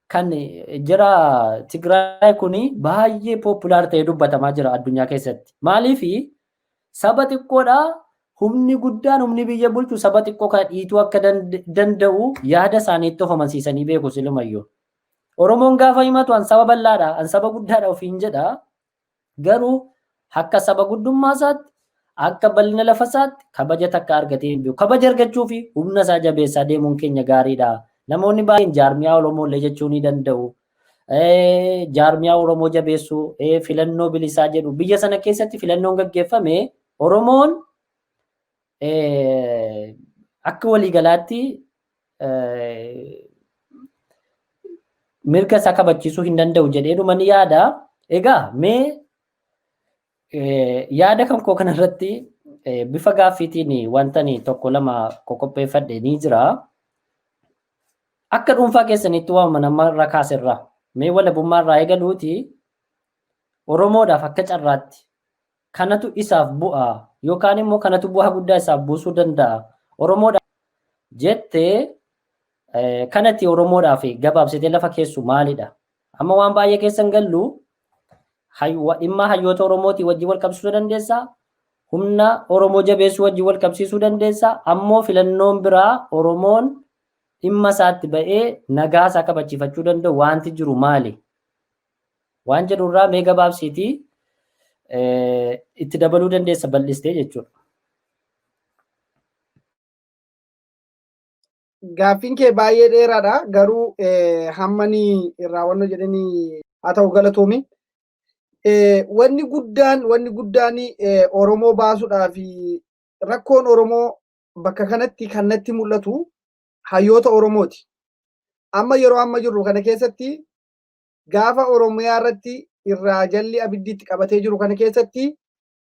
kan jira Tigraay kuni baay'ee populaar ta'ee dubbatamaa jira addunyaa keessatti. Maaliifi saba xiqqoodha humni guddaan humni biyya bulchu saba xiqqoo kan dhiituu akka danda'u yaada isaaniitti of amansiisanii beeku silumayyuu. Oromoon gaafa himatu an saba bal'aadha an saba guddaadha ofiin jedha garuu akka saba guddummaa isaatti akka bal'ina lafa isaatti kabaja takka argatee hin beeku. Kabaja argachuu fi humna isaa jabeessaa deemuun keenya gaariidha. Namoonni baay'een jaarmiyaa Oromoolee jechuu ni danda'u. Jaarmiyaa Oromoo jabeessuu filannoo bilisaa jedhu biyya sana keessatti filannoon gaggeeffame Oromoon akka waliigalaatti mirga isaa kabachiisuu hin danda'u jedhee dhuma ni yaada. Egaa mee yaada kan koo kanarratti bifa gaaffiitiin wantani tokko lama qopheeffadhe ni jira. Akka dhuunfaa keessanitti waamama namarra kaasirra mee walabummaarraa eegaluuti Oromoodhaaf akka carraatti kanatu isaaf bu'a yookaan immoo kanatu bu'aa guddaa isaaf buusuu danda'a. Oromoodhaaf jettee kanatti Oromoodhaaf gabaabsitee lafa keessu maalidha? Amma waan baay'ee keessan gallu dhimma hayyoota Oromootii wajjin wal qabsiisuu dandeessaa? Humna Oromoo jabeessuu wajjin wal qabsiisuu dandeessaa? Ammoo filannoon biraa Oromoon dhimma isaatti ba'ee nagaa isaa kabachiifachuu danda'u wanti jiru maali? Waan jedhurraa mee gabaabsiitii itti dabaluu dandeessa bal'istee jechuudha. Gaaffiin kee baay'ee dheeraadha garuu hammani irraa wanno jedhanii haa ta'u galatoomi. Wanni guddaan Oromoo baasuudhaaf rakkoon Oromoo bakka kanatti kan natti mul'atu hayyoota Oromooti. Amma yeroo amma jirru kana keessatti gaafa Oromiyaa irratti irraa jalli abiddiitti qabatee jiru kana keessatti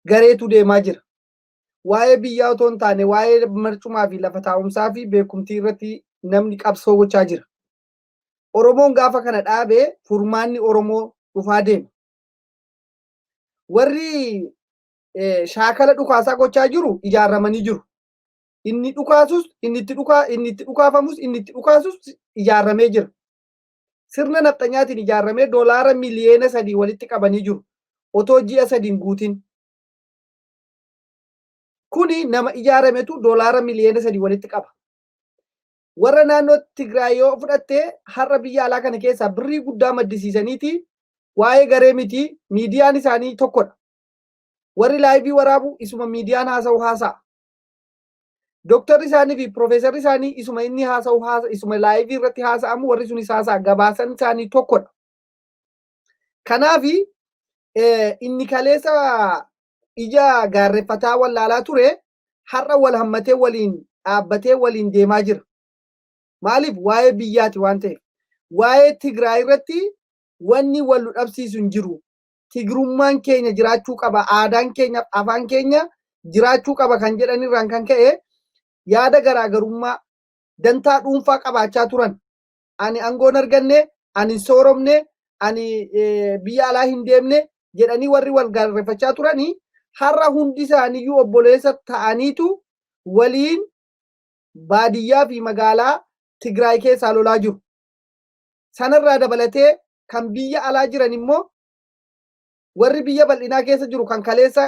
gareetu deemaa jira. Waa'ee biyyaa otoo hin taane waa'ee marcumaa fi lafa taa'umsaa fi beekumtii irratti namni qabsoo gochaa jira. Oromoon gaafa kana dhaabee furmaanni Oromoo dhufaa deema. Warri shaakala dhukaasaa gochaa jiru ijaarramanii jiru. Inni dhukaasus inni itti dhukaafamus inni itti dhukaasus ijaarramee jira. Sirna nafxanyaatiin ijaarramee doolaara miliyoona 3 walitti qabanii jiru. Otoo ji'a 3 guutin. Kuni nama ijaarametu doolaara miliyoona 3 walitti qaba. Warra naannoo Tigraay yoo fudhattee har'a biyya alaa kana keessaa birrii guddaa maddisiisaniiti waa'ee garee miti miidiyaan isaanii tokkodha. Warri laayivii waraabu isuma miidiyaan haasa'u haasa'a. Doktorri isaanii fi piroofeesarri isaanii isuma inni haasa'u isuma laayivii irratti haasa'amu warri sunis haasa'a gabaasan isaanii tokkodha. Kanaafi inni kaleessa ija gaarreeffataa wallaalaa ture har'a wal hammatee waliin dhaabbatee waliin deemaa jira. Maaliif waa'ee biyyaati waan ta'eef waa'ee Tigraay irratti wanni wal dhabsiisu hin jiru. Tigrummaan keenya jiraachuu qaba, aadaan keenya, afaan keenya jiraachuu qaba kan jedhanirraan kan ka'e yaada garaagarummaa dantaa dhuunfaa qabaachaa turan. Ani aangoon arganne, ani sooromne, ani biyya alaa hin deemne jedhanii warri wal gaarreeffachaa turanii har'a hundi isaaniiyyuu obboleessa ta'aniitu waliin baadiyyaa fi magaalaa Tigraay keessaa lolaa jiru. Sanarraa dabalatee kan biyya alaa jiran immoo warri biyya bal'inaa keessa jiru kan kaleessa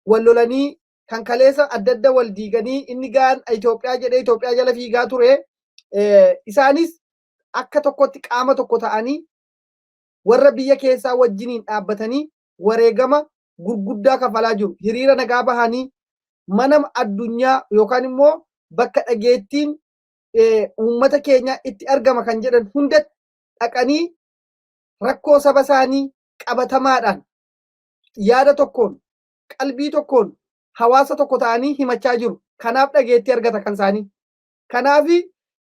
wal lolanii kan kaleessa adda adda wal diiganii inni gaan Itoophiyaa jedhee Itoophiyaa jala fiigaa ture. Isaanis akka tokkotti qaama tokko ta'anii warra biyya keessaa wajjiniin dhaabbatanii wareegama gurguddaa kafalaa jiru. Hiriira nagaa bahanii mana addunyaa yookaan immoo bakka dhageettiin uummata keenya itti argama kan jedhan hunda dhaqanii rakkoo saba isaanii qabatamaadhaan yaada tokkoon qalbii tokkoon hawaasa tokko ta'anii himachaa jiru. Kanaaf dhageettii argata kan isaanii. Kanaaf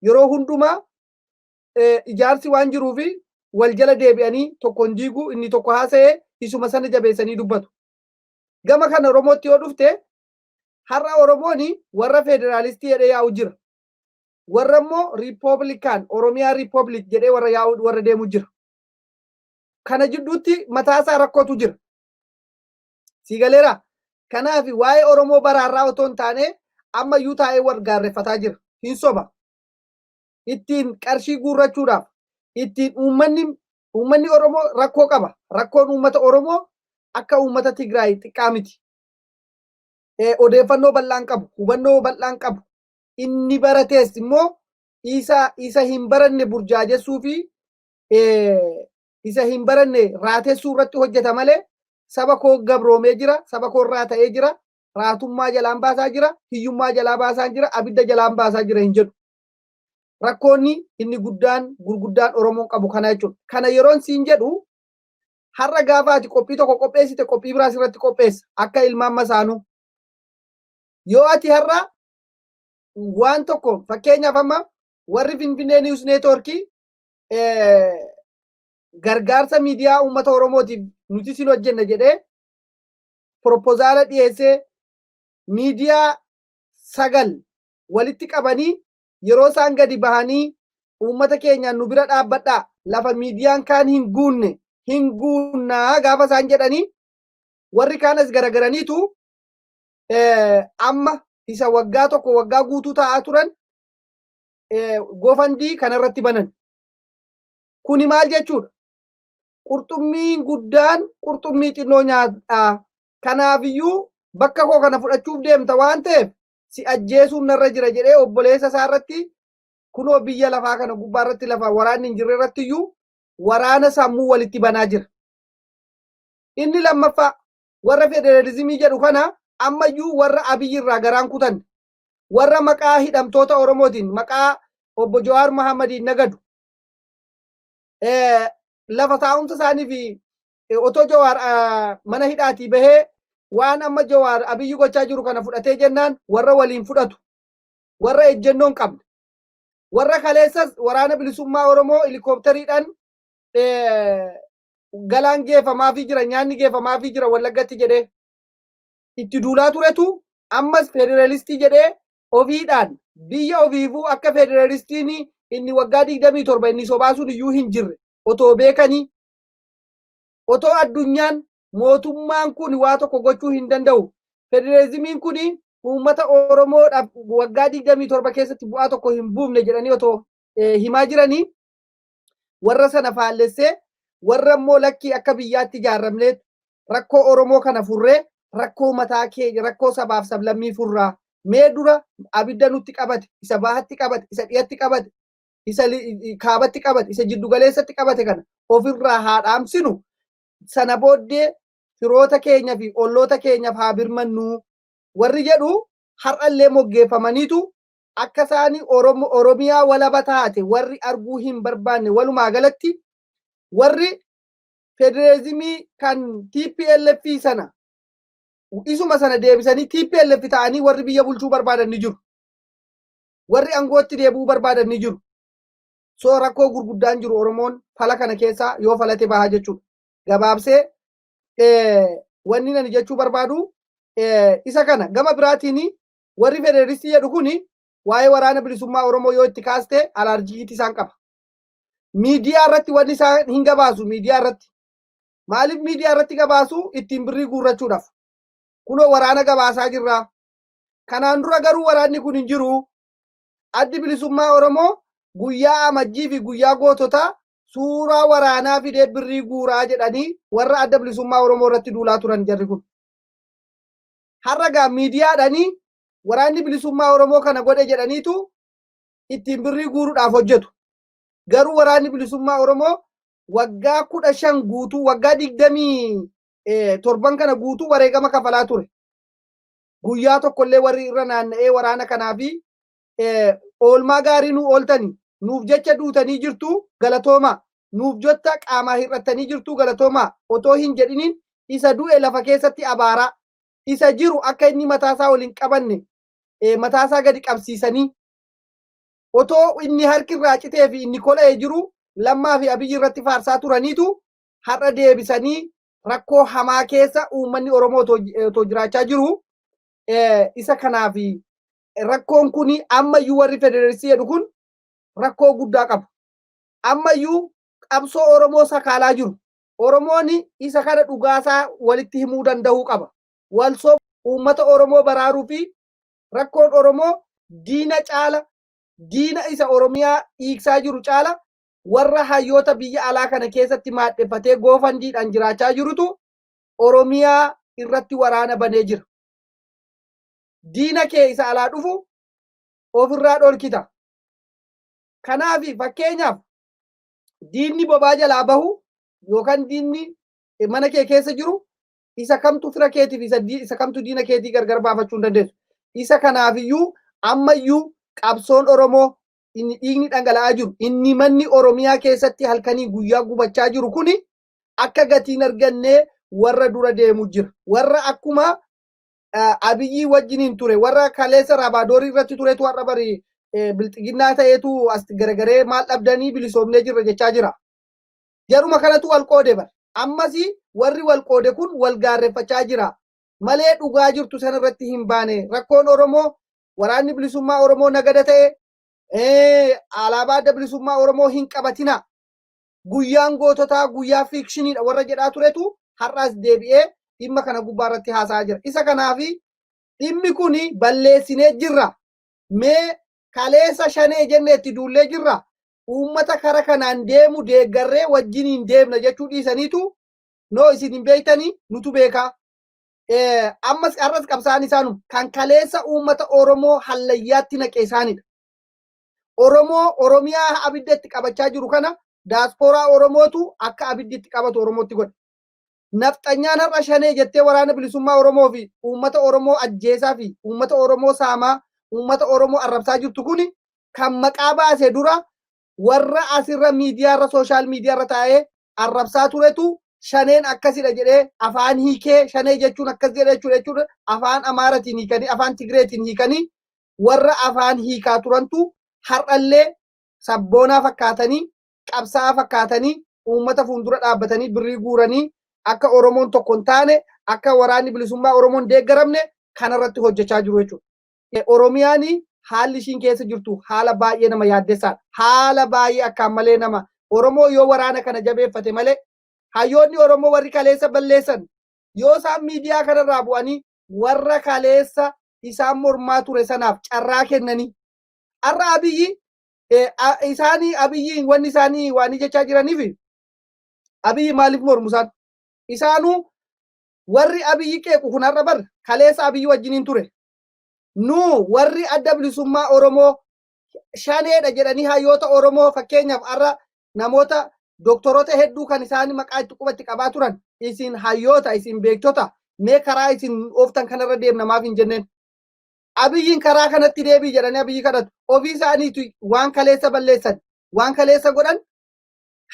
yeroo hundumaa ijaarsi waan jiruufi wal jala deebi'anii tokkoon diiguu inni tokko haasa'ee isuma sana jabeessanii dubbatu. Gama kana Oromootti yoo dhufte har'a Oromoon warra federaalistii jedhee yaa'u jira. Warra immoo riipoobilikaan Oromiyaa riipoobilik jedhee warra yaa'u warra deemu jira. Kana jidduutti mataasaa rakkootu jira. Sigaleera. Kanaaf waa'ee Oromoo baraarraa otoo hin taane ammayyuu taa'ee wal gaarreeffataa jira. Hin soba. Ittiin qarshii guurrachuudhaaf, ittiin uummanni Oromoo rakkoo qaba. Rakkoon uummata Oromoo akka uummata Tigraay xiqqaa miti. Odeeffannoo bal'aan qabu, hubannoo bal'aan qabu. Inni baratees immoo isa hin baranne burjaajessuu fi isa hin baranne raatessuu irratti hojjeta malee saba koo gabroomee jira, saba koo irraa ta'ee jira, raatummaa jalaan baasaa jira, hiyyummaa jalaa baasaa jira, abidda jalaan baasaa jira hin jedhu. Rakkoonni inni gurguddaan Oromoon qabu kana jechuudha. Kana yeroon siin jedhu har'a gaafa ati qophii tokko qopheessite qophii biraas irratti qopheessa akka ilmaan masaanuu. Yoo ati har'a waan tokko fakkeenyaaf amma warri Finfinnee News Networkii gargaarsa miidiyaa uummata Oromootiif nuti sin hojjenna jedhee propozaala dhiyeessee miidiyaa 9 walitti qabanii yeroo isaan gadi bahanii uummata keenyaan nu bira dhaabbadhaa lafa miidiyaan kaan hin guunnaa gaafa isaan jedhanii warri kaanas garagaraniitu amma isa waggaa tokko waggaa guutuu ta'aa turan gofandii kanarratti banan. Kuni maal jechuudha? Qurxummiin guddaan qurxummii xinnoo nyaata. Kanaafiyyuu bakka koo kana fudhachuuf deemta waan ta'eef si ajjeesuun narra jira jedhee obboleessa isaa irratti kunoo biyya lafaa kana gubbaa irratti lafa waraanni hin jirre irratti iyyuu waraana sammuu walitti banaa jira. Inni lammaffaa warra federalizimii jedhu kana ammayyuu warra Abiyyi irraa garaan kutan warra maqaa hidhamtoota Oromootiin maqaa obbo Jawaar Mahaammadiin nagadu lafa taa'umsa isaanii fi otoo Jawaar mana hidhaatii bahee waan amma Jawaar Abiyyi gochaa jiru kana fudhatee jennaan warra waliin fudhatu warra ejjennoon qabne warra kaleessas waraana bilisummaa Oromoo helikooppitariidhaan galaan geeffamaafii jira nyaanni geeffamaafii jira Wallaggatti jedhee itti duulaa turetu ammas federalistii jedhee ofiidhaan biyya ofiifuu akka federalistiin inni waggaa 27 inni sobaasuun iyyuu hin jirre otoo beekanii otoo addunyaan mootummaan kun waa tokko gochuu hin danda'u federalizimiin kun uummata Oromoodhaaf waggaa 27 keessatti bu'aa tokko hin buufne jedhanii otoo himaa jiranii warra sana faallessee warra immoo lakkii akka biyyaatti ijaarramneet rakkoo Oromoo kana furree rakkoo mataa keenya rakkoo sabaaf sablammii furraa mee dura abidda nutti qabate isa baahatti qabate isa dhiyatti qabate isa kaabatti qabate isa jiddugaleessatti qabate kana ofirraa haa dhaamsinu sana booddee firoota keenya fi olloota keenyaaf haa birmannu warri jedhu har'allee moggeeffamaniitu akka isaanii Oromiyaa walaba taate warri arguu hin barbaanne walumaa galatti warri federalizimii kan TPLF sana isuma sana deebisanii TPLF ta'anii warri biyya bulchuu barbaadan ni jiru. Warri angootti deebi'uu barbaadan ni jiru. So rakkoo gurguddaan jiru Oromoon fala kana keessaa yoo falate bahaa jechuudha. Gabaabsee wanni nani jechuu barbaadu isa kana gama biraatiin warri federalistii jedhu kuni waa'ee waraana bilisummaa Oromoo yoo itti kaaste alaarjiitti isaan qaba. Miidiyaa irratti wanni isaan hin gabaasu miidiyaa irratti. Maaliif miidiyaa irratti gabaasu ittiin birrii guurrachuudhaaf. Kunoo waraana gabaasaa jirra. Kanaan dura garuu waraanni kun hin jiru. Addi bilisummaa Oromoo guyyaa amajjii fi guyyaa goototaa suuraa waraanaa fidee birrii guuraa jedhanii warra adda bilisummaa Oromoo irratti duulaa turan jarri kun. Har'a gaa miidiyaadhaanii waraanni bilisummaa Oromoo kana godhe jedhaniitu ittiin birrii guuruudhaaf hojjetu. Garuu waraanni bilisummaa Oromoo waggaa 15 guutuu waggaa 27 kana guutuu wareegama kafalaa ture. Guyyaa tokkollee warri irra naanna'ee waraana kanaafi oolmaa gaarii nu ooltanii nuuf jecha duutanii jirtu galatoomaa nuuf jecha qaamaa hir'attanii jirtu galatoomaa otoo hin jedhiniin isa du'e lafa keessatti abaaraa isa jiru akka inni mataasaa waliin qabanne mataasaa gadi qabsiisanii otoo inni harki irraa citee fi inni kola'ee jiru Lammaa fi Abiyyi irratti faarsaa turaniitu har'a deebisanii rakkoo hamaa keessa uummanni Oromoo otoo jiraachaa jiru isa kanaaf rakkoon kun ammayyuu warri federalistii jedhu kun rakkoo guddaa qabu. Ammayyuu qabsoo Oromoo sakaalaa jiru. Oromoon isa kana dhugaasaa walitti himuu danda'uu qaba. Walsoo uummata Oromoo baraaruu fi rakkoon Oromoo diina caala diina isa Oromiyaa dhiigsaa jiru caala warra hayyoota biyya alaa kana keessatti maadheffatee goofandiidhaan jiraachaa jirutu Oromiyaa irratti waraana banee jira. Diina kee isa alaa dhufu ofirraa dhorkita. Kanaaf fakkeenyaaf diinni bobaa jalaa bahu yookaan diinni mana kee keessa jiru isa kamtu fira keetiif isa kamtu diina keetii gargar baafachuu hin dandeessu. Isa kanaafiyyuu ammayyuu qabsoon Oromoo inni dhiigni dhangala'aa jiru inni manni Oromiyaa keessatti halkanii guyyaa gubachaa jiru kuni akka gatiin argannee warra dura deemu jira. Warra akkuma Abiyyi wajjiniin ture warra kaleessa Raabaadorii irratti turetu warra bari bilxiginnaa ta'eetu as garagaree maal dhabdanii bilisoomnee jirra jechaa jira. Jaruma kanatu wal qoode bara. Ammas warri wal qoode kun wal gaarreeffachaa jira. Malee dhugaa jirtu sana irratti hin baane. Rakkoon Oromoo waraanni bilisummaa Oromoo nagada ta'e alaabaa adda bilisummaa Oromoo hin qabatina. Guyyaan goototaa guyyaa fiikshiniidha warra jedhaa turetu har'as deebi'ee dhimma kana gubbaa irratti haasa'aa jira. Isa kanaafi dhimmi kuni balleessinee jirra. Mee kaleessa shanee jennee itti duullee jirra. Uummata kara kanaan deemu deeggarree wajjiniin deemna jechuu dhiisaniitu noo isin hin beektanii nutu beekaa. Ammas har'as qabsaan isaanum kan kaleessa uummata Oromoo hallayyaatti naqee isaanidha. Oromiyaa abidda itti qabachaa jiru kana daaspooraa Oromootu akka abiddi itti qabatu Oromootti godhe. Nafxanyaan har'a shanee jettee waraana bilisummaa Oromoo fi uummata Oromoo ajjeesaa fi uummata Oromoo saamaa uummata Oromoo arrabsaa jirtu kuni kan maqaa baase dura warra asirra miidiyaarra sooshaal miidiyaarra taa'ee arrabsaa turetu shaneen akkasidha jedhee afaan hiikee shanee jechuun akkas jedha jechuudha afaan Amaaratiin hiikanii afaan Tigreetiin hiikanii warra afaan hiikaa turantu har'allee sabboonaa fakkaatanii qabsaa'aa fakkaatanii uummata fuuldura dhaabbatanii birrii guuranii akka Oromoon tokko hin taane akka waraanni bilisummaa Oromoon deeggaramne kanarratti hojjechaa jiru jechuudha. Oromiyaan haalli ishiin keessa jirtu haala baay'ee nama yaaddessaadha. Haala baay'ee akkaan malee nama Oromoo yoo waraana kana jabeeffate malee hayyoonni Oromoo warri kaleessa balleessan yoo isaan miidiyaa kanarraa bu'anii warra kaleessa isaan mormaa ture sanaaf carraa kennanii har'a Abiyyi isaanii Abiyyiin wanni isaanii waan jechaa jiraniif Abiyyi maaliif mormu isaan? Isaanuu warri Abiyyi qeequ kun har'a bar kaleessa Abiyyi wajjiniin ture. Nu warri adda bilisummaa Oromoo shaneedha jedhanii hayyoota Oromoo fakkeenyaaf har'a namoota doktoroota hedduu kan isaan maqaa itti qubatti qabaa turan isin hayyoota isin beektota mee karaa isin ooftan kanarra deemnamaaf hin jenneen. Abiyyiin karaa kanatti deebii jedhanii Abiyyi kadhatu ofii isaaniitu waan kaleessa balleessan waan kaleessa godhan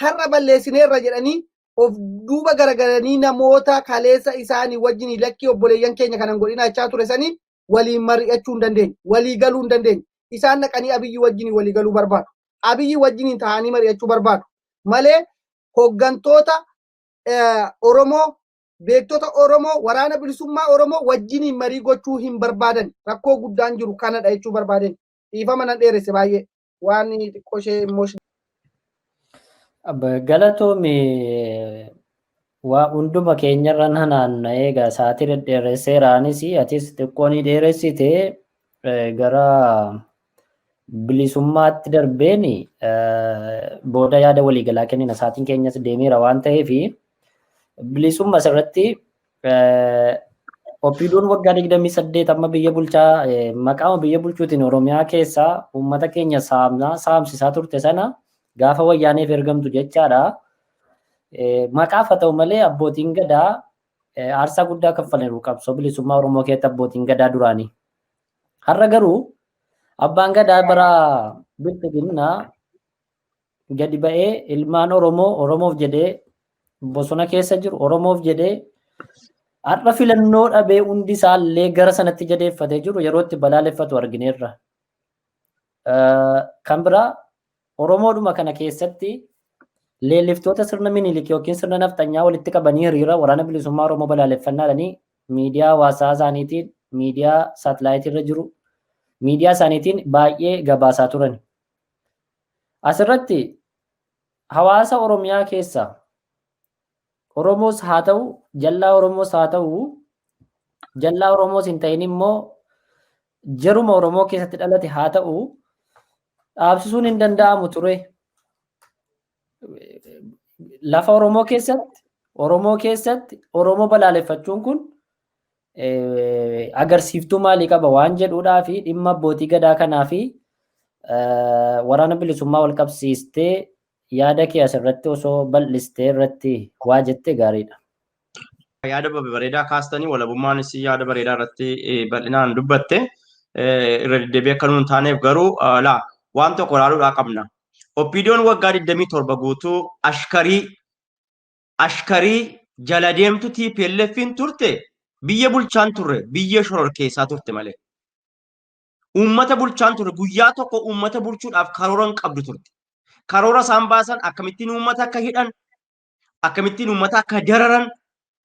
har'a balleessineerra jedhanii of duuba garagaranii namoota kaleessa isaanii wajjin lakkii obboleeyyan keenya kanan godhina jechaa ture sanii waliin mari'achuu hin dandeenye walii galuu hin dandeenye isaan naqanii Abiyyi wajjin walii galuu barbaadu. Abiyyi wajjin ta'anii mari'achuu barbaadu malee hooggantoota Oromoo beektota Oromoo waraana bilisummaa Oromoo wajjin marii gochuu hin barbaadan rakkoo guddaan jiru kanadha jechuu barbaadan. Dhiifama nan dheeresse baay'ee waan xiqqoo ishee immoo Galatoomii waa hunduma keenyarra naanna'ee egaa sa'aatii dhedheeresseeraanis atis xiqqoon dheeressite gara bilisummaatti darbeen booda yaada waliigalaa kennina sa'aatiin keenyas deemeera waan ta'eef bilisummaa irratti Oppiidoon waggaa 28 amma biyya bulchaa maqaama biyya bulchuutiin Oromiyaa keessaa uummata keenya saamsisaa turte sana gaafa wayyaaneef ergamtu jechaadha. Maqaaf haa ta'u malee abbootiin gadaa aarsaa guddaa kaffalaniiru qabsoo bilisummaa Oromoo keessatti abbootiin gadaa duraanii. Har'a garuu abbaan gadaa bara bilxiginnaa gadi ba'ee ilmaan Oromoof jedhee bosona keessa jiru Oromoof jedhee har'a filannoo dhabee hundi isaallee gara sanatti jadeeffatee jiru yeroo itti balaaleffatu argineerra. Kan biraa Oromoodhuma kana keessatti leelliftoota sirna Minilik yookiin sirna nafxanyaa walitti qabanii hiriira waraana bilisummaa Oromoo balaaleffannaadhanii miidiyaa hawaasaa isaaniitiin miidiyaa saatalaayitii irra jiru miidiyaa isaaniitiin baay'ee gabaasaa turan. Asirratti hawaasa Oromiyaa keessa Oromoos haa ta'u jallaa Oromoos haa ta'u jallaa Oromoos hin ta'in immoo jaruma Oromoo keessatti dhalate haa ta'u dhaabsisuun hin danda'amu ture. lafa Oromoo keessatti Oromoo balaaleffachuun kun agarsiiftuu maalii qaba waan jedhuudhaa fi dhimma abbootii gadaa kanaa fi waraana bilisummaa wal qabsiistee yaada kee asirratti osoo bal'istee irratti waa jette gaariidha. Yaada bareedaa kaastanii walabummaanis yaada bareedaa irratti bal'inaan dubbatte irra deddeebi'ee akka nuun taaneef garuu waan tokko ilaaluudhaa qabna. Oppiidiyoon waggaa 27 guutuu ashkarii jala deemtu TPLF'n turte biyya bulchaan turre biyya shororkeessaa turte malee. Uummata bulchaan turre guyyaa tokko uummata bulchuudhaaf karoora hin qabdu turte. Karoora isaan baasan akkamittiin uummata akka hidhan, akkamittiin uummata akka dararan,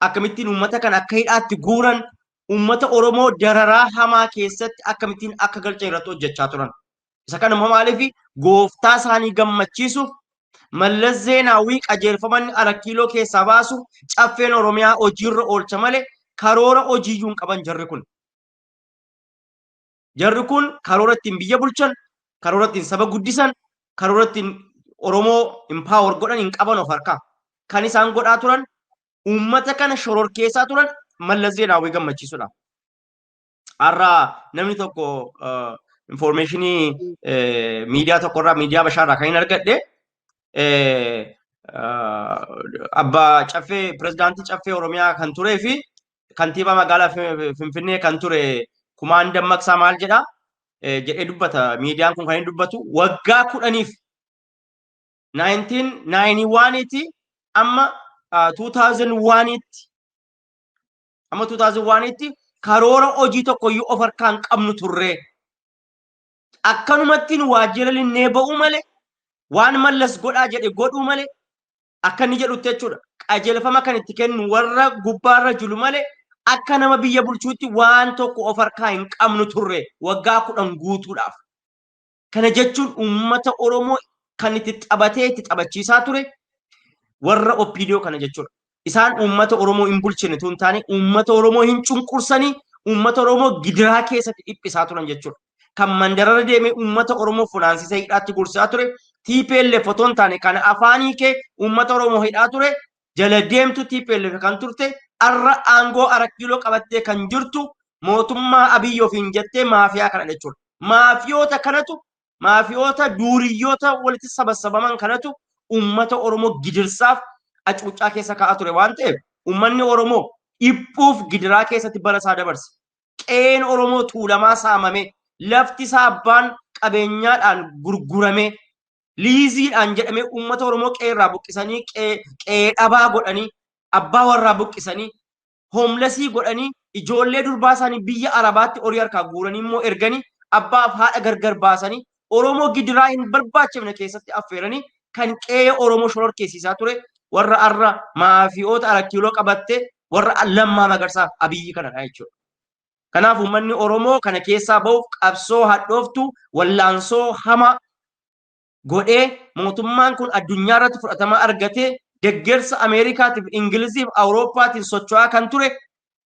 akkamittiin uummata kan akka hidhaatti guuran, uummata Oromoo dararaa hamaa keessatti akkamittiin akka galchan irratti hojjechaa turan. Isa kana maaliif gooftaa isaanii gammachiisuuf Mallas Zeenaawwii qajeelfamanni Arakiiloo keessaa baasu caffeen Oromiyaa hojiirra oolcha malee karoora hojiiyyuu hin qaban jarri kun. Jarri kun karoora ittiin biyya bulchan, karoora ittiin saba guddisan, karoora ittiin Oromoo impaawar godhan hin qaban of harkaa. Kan isaan godhaa turan uummata kana shororkeessaa turan Mallas Zeenaawwii gammachiisuudha. Har'a namni tokko informationii miidiyaa tokkorraa miidiyaa bashaarraa kan hin argadhe abbaa caffee pirezidaantii caffee Oromiyaa kan turee fi kantiibaa magaalaa Finfinnee kan ture Kumaan Dammaqsaa maal jedhaa jedhee dubbata. Miidiyaan kun kan inni dubbatu waggaa 10f 1991 amma 2001tti karoora hojii tokkoyyuu of harkaa hin qabnu turre. Akkanumattiin waajjira linnee ba'uu malee waan Mallas godhaa jedhe godhuu malee akka inni jedhutti jechuudha. Qajeelfama kan itti kennu warra gubbaarra jiru malee akka nama biyya bulchuutti waan tokko of harkaa hin qabnu turre waggaa 10 guutuudhaaf. Kana jechuun uummata Oromoo kan itti taphatee itti taphachiisaa ture warra Oppiidiyoo kana jechuudha. Isaan uummata Oromoo hin bulchine tun taane uummata Oromoo hin cunqursanii uummata Oromoo gidiraa keessatti dhiphisaa turan jechuudha. Kan mandarara deemee uummata Oromoo funaansisa hidhaatti gursaa ture TPLF fotoon taane kana afaanii kee uummata Oromoo hidhaa ture jala deemtu TPLF kan turte har'a aangoo Arakiiloo qabattee kan jirtu mootummaa Abiyyi ofiin jettee maafiyaa kana jechuudha. Maafiyoota kanatu maafiyoota duuriyyoota walitti sabasabaman kanatu uummata Oromoo gidirsaaf acuuccaa keessa ka'aa ture waan ta'eef uummanni Oromoo dhiphuuf gidiraa keessatti bara isaa dabarse. Qeen Oromoo tuulamaa saamame lafti isaa abbaan qabeenyaadhaan gurgurame liiziidhaan jedhamee uummata Oromoo qeerraa buqqisanii qee dhabaa godhanii abbaa warraa buqqisanii hoomlesii godhanii ijoollee durbaa isaanii biyya Arabaatti horii harkaa guuranii immoo erganii abbaaf haadha gargar baasanii Oromoo gidiraa hin barbaachifne keessatti affeeranii kan qe'ee Oromoo shororkeessisaa ture warra har'a maafiyoota Arakiiloo qabatte warra Lammaa Magarsaa Abiyyi kanadha jechuudha. Kanaaf uummanni Oromoo kana keessaa ba'uuf qabsoo hadhooftu wallaansoo hamaa godhee mootummaan kun addunyaa irratti fudhatama argatee deeggarsa Ameerikaatiif Ingiliziif Awurooppaatiin socho'aa kan ture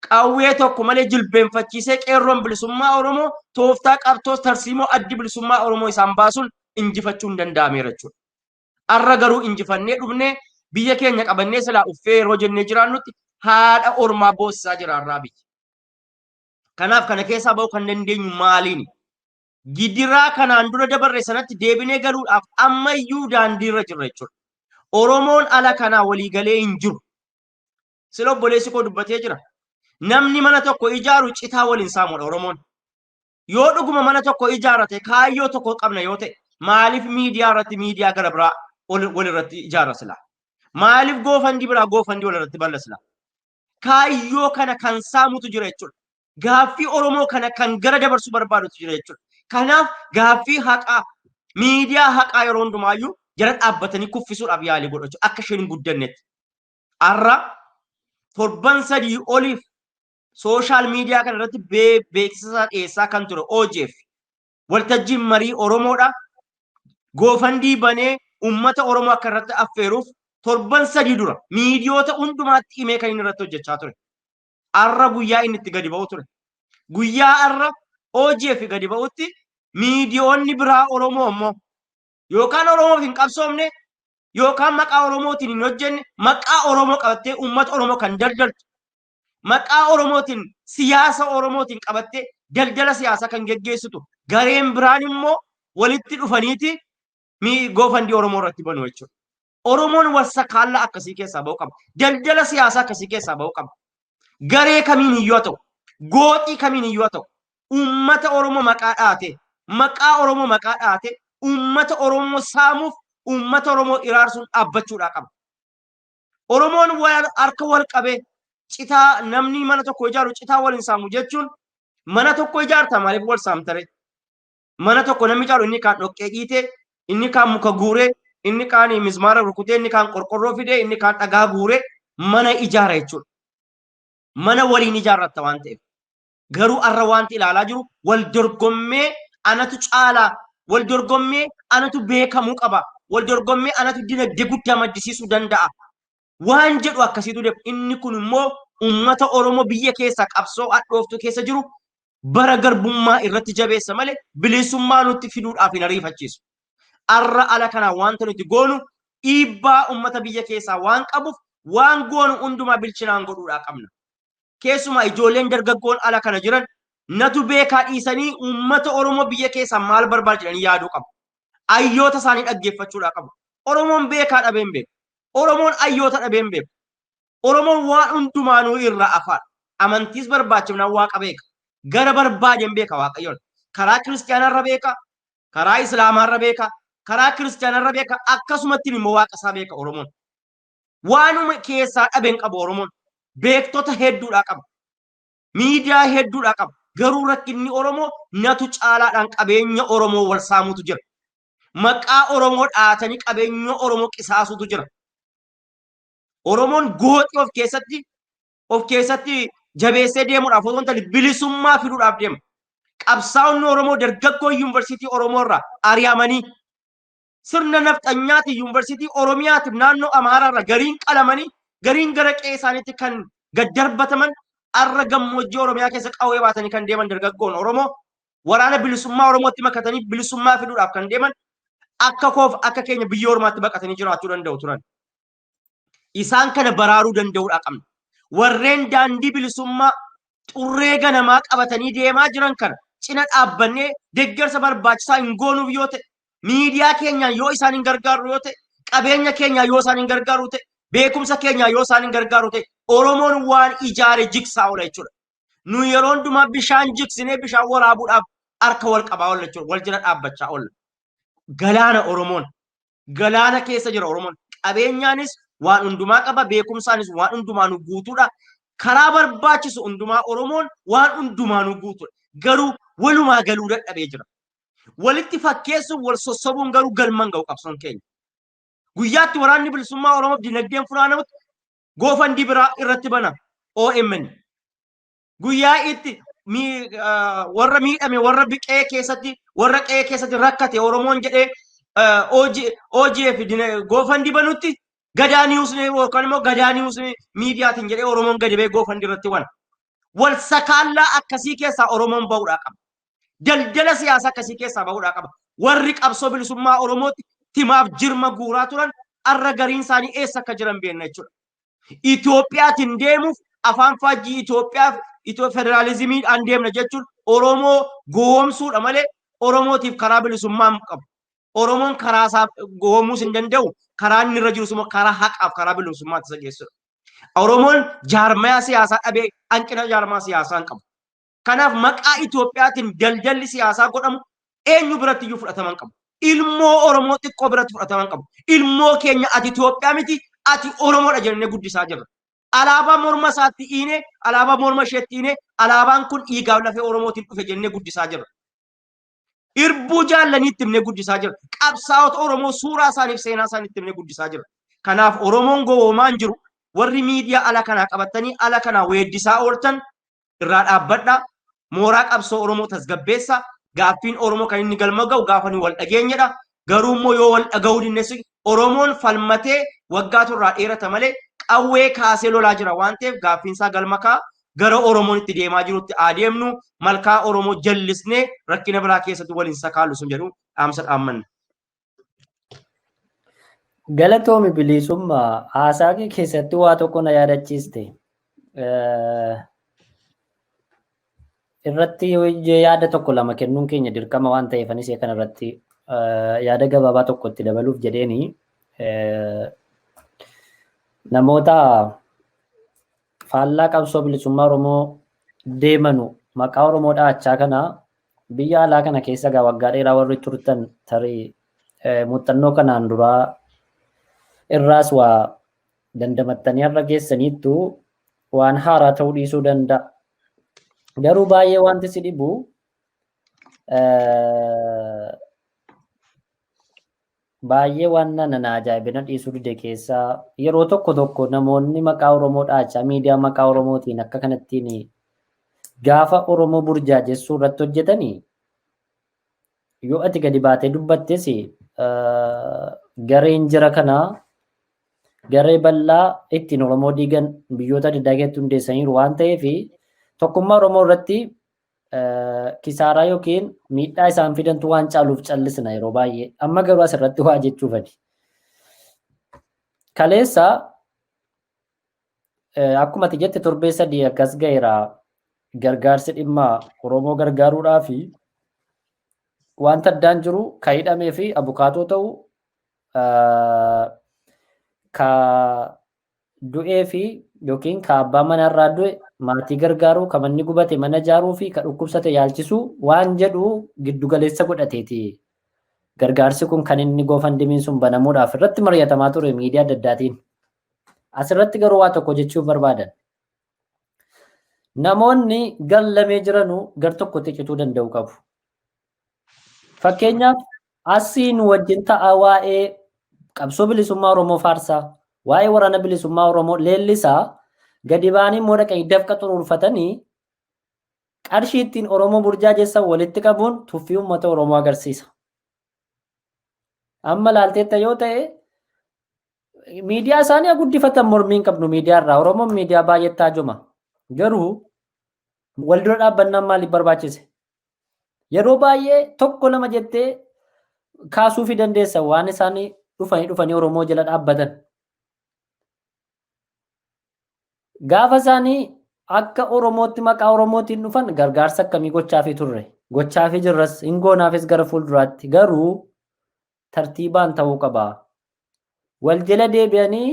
qawwee tokko malee jilbeenfachiisee qeerroon bilisummaa Oromoo tooftaa qabtoos tarsiimoo addi bilisummaa Oromoo isaan baasuun injifachuun danda'ameera jechuudha. Har'a garuu injifannee dhufnee biyya keenya qabannee silaa uffee yeroo jennee jiraannutti haadha ormaa boosisaa jira har'aa biyya. Kanaaf kana keessaa ba'uu kan dandeenyu maaliini? Gidiraa kanaan dura dabarre sanatti deebinee galuudhaaf ammayyuu daandiirra jirra jechuudha. Oromoon ala kanaa waliigalee hin jiru. Sila obboleessi koo dubbatee jira. Namni mana tokko ijaaru citaa waliin saamudha Oromoon. Yoo dhuguma mana tokko ijaarate kaayyoo tokko qabna yoo ta'e maaliif miidiyaa irratti miidiyaa gara biraa walirratti ijaara sila? Maaliif goofandii biraa goofandii walirratti balla sila? Kaayyoo kana kan saamutu jira jechuudha. Gaaffii Oromoo kana kan gara dabarsu barbaadutu jira jechuudha. Kanaaf gaaffii haqaa miidiyaa haqaa yeroo hundumaayyuu jala dhaabbatanii kuffisuudhaaf yaalii godhu jechuudha. Akka isheen hin guddannetti. Har'a torban 3 oliif sooshaal miidiyaa kana irratti beeksisa dhiyeessaa kan ture OJF waltajjiin marii Oromoodha. Goofandii banee uummata Oromoo akka irratti affeeruuf torban 3 dura miidiyoota hundumaatti himee kan inni irratti hojjechaa ture. Har'a guyyaa inni itti gadi ba'u ture. Guyyaa har'a OJF gadi ba'utti miidiyoonni biraa Oromoo immoo yookaan Oromoof hin qabsoomne yookaan maqaa Oromootiin hin hojjenne maqaa Oromoo qabattee uummata Oromoo kan daldaltu maqaa Oromootiin siyaasa Oromootiin qabattee daldala siyaasaa kan geggeessitu gareen biraan immoo walitti dhufaniiti goofandii Oromoo irratti banu jechuudha. Oromoon wal sakaalla akkasii keessaa ba'uu qaba. Daldala siyaasaa akkasii keessaa ba'uu qaba. Garee kamiin iyyuu ta'u, gooxii kamiin iyyuu ta'u, uummata Oromoo maqaa dhaate, maqaa Oromoo maqaa dhaate, uummata Oromoo saamuuf, uummata Oromoo iraarsuun dhaabbachuudhaa qaba. Oromoon harka wal qabee citaa namni mana tokko ijaaru citaa waliin saamu jechuun mana tokko ijaarta maaliif wal saamtare? Mana tokko namni ijaaru inni kaan dhoqqee dhiitee, inni kaan muka guuree, inni kaan mismaara rukutee, inni kaan qorqorroo fidee, inni kaan dhagaa guuree mana ijaara jechuudha. Mana waliin ijaarratta waan ta'eef. Garuu arra wanti ilaalaa jiru wal dorgommee anatu caalaa, wal dorgommee anatu beekamuu qaba, wal dorgommee anatu dinagdee guddaa maddisiisuu danda'a. Waan jedhu akkasiitu deemu. Inni kun immoo uummata Oromoo biyya keessa qabsoo hadhooftuu keessa jiru bara garbummaa irratti jabeessa malee bilisummaa nutti fiduudhaaf hin ariifachiisu. Arra ala kanaa wanta nuti goonu dhiibbaa uummata biyya keessaa waan qabuuf waan goonu hundumaa bilchinaan godhuudhaa qabna. Keessumaa ijoolleen dargaggoon ala kana jiran natu beekaa dhiisanii uummata Oromoo biyya keessaa maal barbaadu jedhanii yaaduu qabu. Hayyoota isaanii dhaggeeffachuudhaa qabu. Oromoon beekaa dhabeen beeku. Oromoon hayyoota dhabeen beeku. Oromoon waan hundumaanuu irraa afaan. Amantiis barbaachifnaan waaqa beeka. Gara barbaadeen beeka waaqayyoon. Karaa kiristaanaarra beeka. Karaa islaamaarra beeka. Karaa kiristaanaarra beeka. Akkasumatti immoo waaqa isaa beeka Oromoon. Waanuma keessaa dhabeen qabu Oromoon. Beektota hedduudhaa qaba. Miidiyaa hedduudhaa qaba. Garuu rakkinni Oromoo natu caalaadhaan qabeenya Oromoo wal saamutu jira. Maqaa Oromoo dhaatanii qabeenya Oromoo qisaasutu jira. Oromoon gooxii of keessatti jabeessee deemuudhaaf otoo hin taane bilisummaa fiduudhaaf deema. Qabsaa'onni Oromoo dargaggoo yuunivarsiitii Oromoo irraa ari'amanii sirna nafxanyaati yuunivarsiitii Oromiyaatiif naannoo Amaaraarra gariin qalamanii gariin gara qe'ee isaaniitti kan gad darbataman arra gammoojjii Oromiyaa keessa qawwee baatanii kan deeman dargaggoon Oromoo waraana bilisummaa Oromootti makatanii bilisummaa fiduudhaaf kan deeman akka koof akka keenya biyya Ormaatti baqatanii jiraachuu danda'u turan. Isaan kana baraaruu danda'uudhaa qabna. Warreen daandii bilisummaa xurree ganamaa qabatanii deemaa jiran kana cina dhaabbannee deeggarsa barbaachisaa hin goonuuf yoo ta'e miidiyaa keenyaan yoo isaan hin gargaaru yoo ta'e qabeenya keenyaan yoo isaan hin gargaaru ta'e beekumsa keenya yoo isaan hin gargaaru ta'e Oromoon waan ijaare jigsaa oola jechuudha. Nu yeroo hundumaa bishaan jigsinee bishaan waraabuudhaaf harka wal qabaa oolla jechuudha. Wal jala dhaabbachaa oolla. Galaana Oromoon. Galaana keessa jira Oromoon. Qabeenyaanis waan hundumaa qaba. Beekumsaanis waan hundumaanuu guutuudha. Karaa barbaachisu hundumaa Oromoon waan hundumaanuu guutuudha. Garuu walumaa galuu dadhabee jira. Walitti fakkeessuun wal sossobuun garuu galman ga'u qabsoon keenya. Guyyaatti waraanni bilisummaa Oromoof dinagdeen funaanamutti goofandii biraa irratti bana OMN. Guyyaa itti warra miidhame warra qe'ee keessatti rakkate Oromoon jedhee OGF goofandii banutti gadaa niwusni yookaan immoo gadaa niwusni miidiyaatiin jedhee Oromoon gadi ba'ee goofandii irratti wana. Wal sakaallaa akkasii keessaa Oromoon bahuudhaa qaba. Daldala siyaasaa akkasii keessaa bahuudhaa qaba. Warri qabsoo bilisummaa Oromootti timaaf jirma guuraa turan arra gariin isaanii eessa akka jiran beekna jechuudha. Itoophiyaatiin deemuuf afaan faajjii Itoophiyaaf federaalizimiidhaan deemna jechuun Oromoo goomsuudha malee Oromootiif karaa bilisummaa hin qabu. Oromoon karaa isaa goomuus hin danda'u. Karaa inni irra jirus immoo karaa haqaaf karaa bilisummaatti isa geessudha. Oromoon jaarmaya siyaasaa dhabee hanqina jaarmaa siyaasaa hin qabu. Kanaaf maqaa Itoophiyaatiin daldalli siyaasaa godhamu eenyu biratti iyyuu fudhataman qabu. Ilmoo Oromoo xiqqoo biratti fudhataman qabu. Ilmoo keenya ati Itoophiyaa miti ati Oromoodha jennee guddisaa jirra. Alaabaa morma isaatti dhiinee alaabaa morma isheetti dhiinee alaabaan kun dhiigaaf lafee Oromootiin dhufe jennee guddisaa jirra. Irbuu jaallaniitti himnee guddisaa jirra. Qabsaa'ota Oromoo suuraa isaaniif seenaa isaaniitti himnee guddisaa jirra. Kanaaf Oromoon gowwoomaan jiru warri miidiyaa ala kanaa qabatanii ala kanaa weeddisaa ooltan irraa dhaabbadhaa. Mooraa qabsoo Oromoo tasgabbeessaa. Gaaffiin Oromoo kan inni galma ga'u gaafanii wal dhageenyadha. Garuu immoo yoo wal dhaga'uu dinneessu Oromoon falmatee waggaa turraa dheerata malee qawwee kaasee lolaa jira waan ta'eef gaaffiin isaa galma ka'a. Gara Oromoon itti deemaa jirutti adeemnu malkaa Oromoo jallisnee rakkina biraa keessatti waliin sakaallu sun jedhu dhaamsa dhaammanna. Galatoomi bilisummaa haasaa kee keessatti waa tokko na yaadachiiste. Irratti yaada tokko lama kennuun keenya dirqama waan ta'eef anis kana irratti yaada gabaabaa tokko itti dabaluuf jedheeni namoota faallaa qabsoo bilisummaa Oromoo deemanu maqaa Oromoo dhaachaa kana biyya alaa kana keessa gaa waggaa dheeraa warri turtan tarii muuxannoo kanaan duraa irraas waa dandamattanii har'a geessaniittu waan haaraa ta'uu dhiisuu danda'a. Garuu baay'ee wanti si dhibu baay'ee waan nan ajaa'ibina dhiisuu dide keessaa yeroo tokko tokko namoonni maqaa Oromoo dhaachaa miidiyaa maqaa Oromootiin akka kanattiin gaafa Oromoo burjaajessuu irratti hojjetanii yoo ati gadi baatee dubbattes gareen jira kanaa garee bal'aa ittiin Oromoo diigan biyyoota adda addaa keessatti hundeessaniiru waan ta'eef tokkummaa Oromoo irratti kisaaraa yookiin miidhaa isaan fidantu waan caaluuf callisna yeroo baay'ee. Amma garuu asirratti waa jechuufani. Kaleessa akkuma ati jette torbee sadii akkas ga'eera gargaarsi dhimma Oromoo gargaaruudhaa fi wanta addaan jiru ka hidhamee fi abukaatoo ta'u ka du'ee fi yookiin ka abbaa manarraa du'e maatii gargaaruu ka manni gubate mana ijaaruu fi ka dhukkubsate yaalchisuu waan jedhu giddugaleessa godhateeti. Gargaarsi kun kan inni goofandimiin sun banamuudhaaf irratti mari'atamaa ture miidiyaa adda addaatiin. Asirratti garuu waa tokko jechuuf barbaadan. Namoonni gallamee jiranuu gar tokkotti cituu danda'u qabu. Fakkeenyaaf asiin wajjin ta'a waa'ee qabsoo bilisummaa Oromoo faarsaa, waa'ee waraana bilisummaa Oromoo leellisaa gadi ba'anii immoo dhaqanii dafqa xuruurfatanii qarshii ittiin Oromoo burjaajessan walitti qabuun tuffii uummata Oromoo agarsiisa. Amma laalteetta yoo ta'e miidiyaa isaanii guddifatan mormiin qabnu miidiyaa irraa Oromoon miidiyaa baay'eetti haajoma. Garuu wal dura dhaabbannaan maaliif barbaachise? Yeroo baay'ee tokko lama jettee kaasuu fi dandeessa waan isaanii dhufanii Oromoo jala dhaabbatan. Gaafa isaanii akka Oromootti maqaa Oromootiin dhufan gargaarsa akkamii gochaafii turre? Gochaafii jirras hin goonaafis gara fuulduraatti garuu tartiibaan ta'uu qaba. Wal jala deebi'anii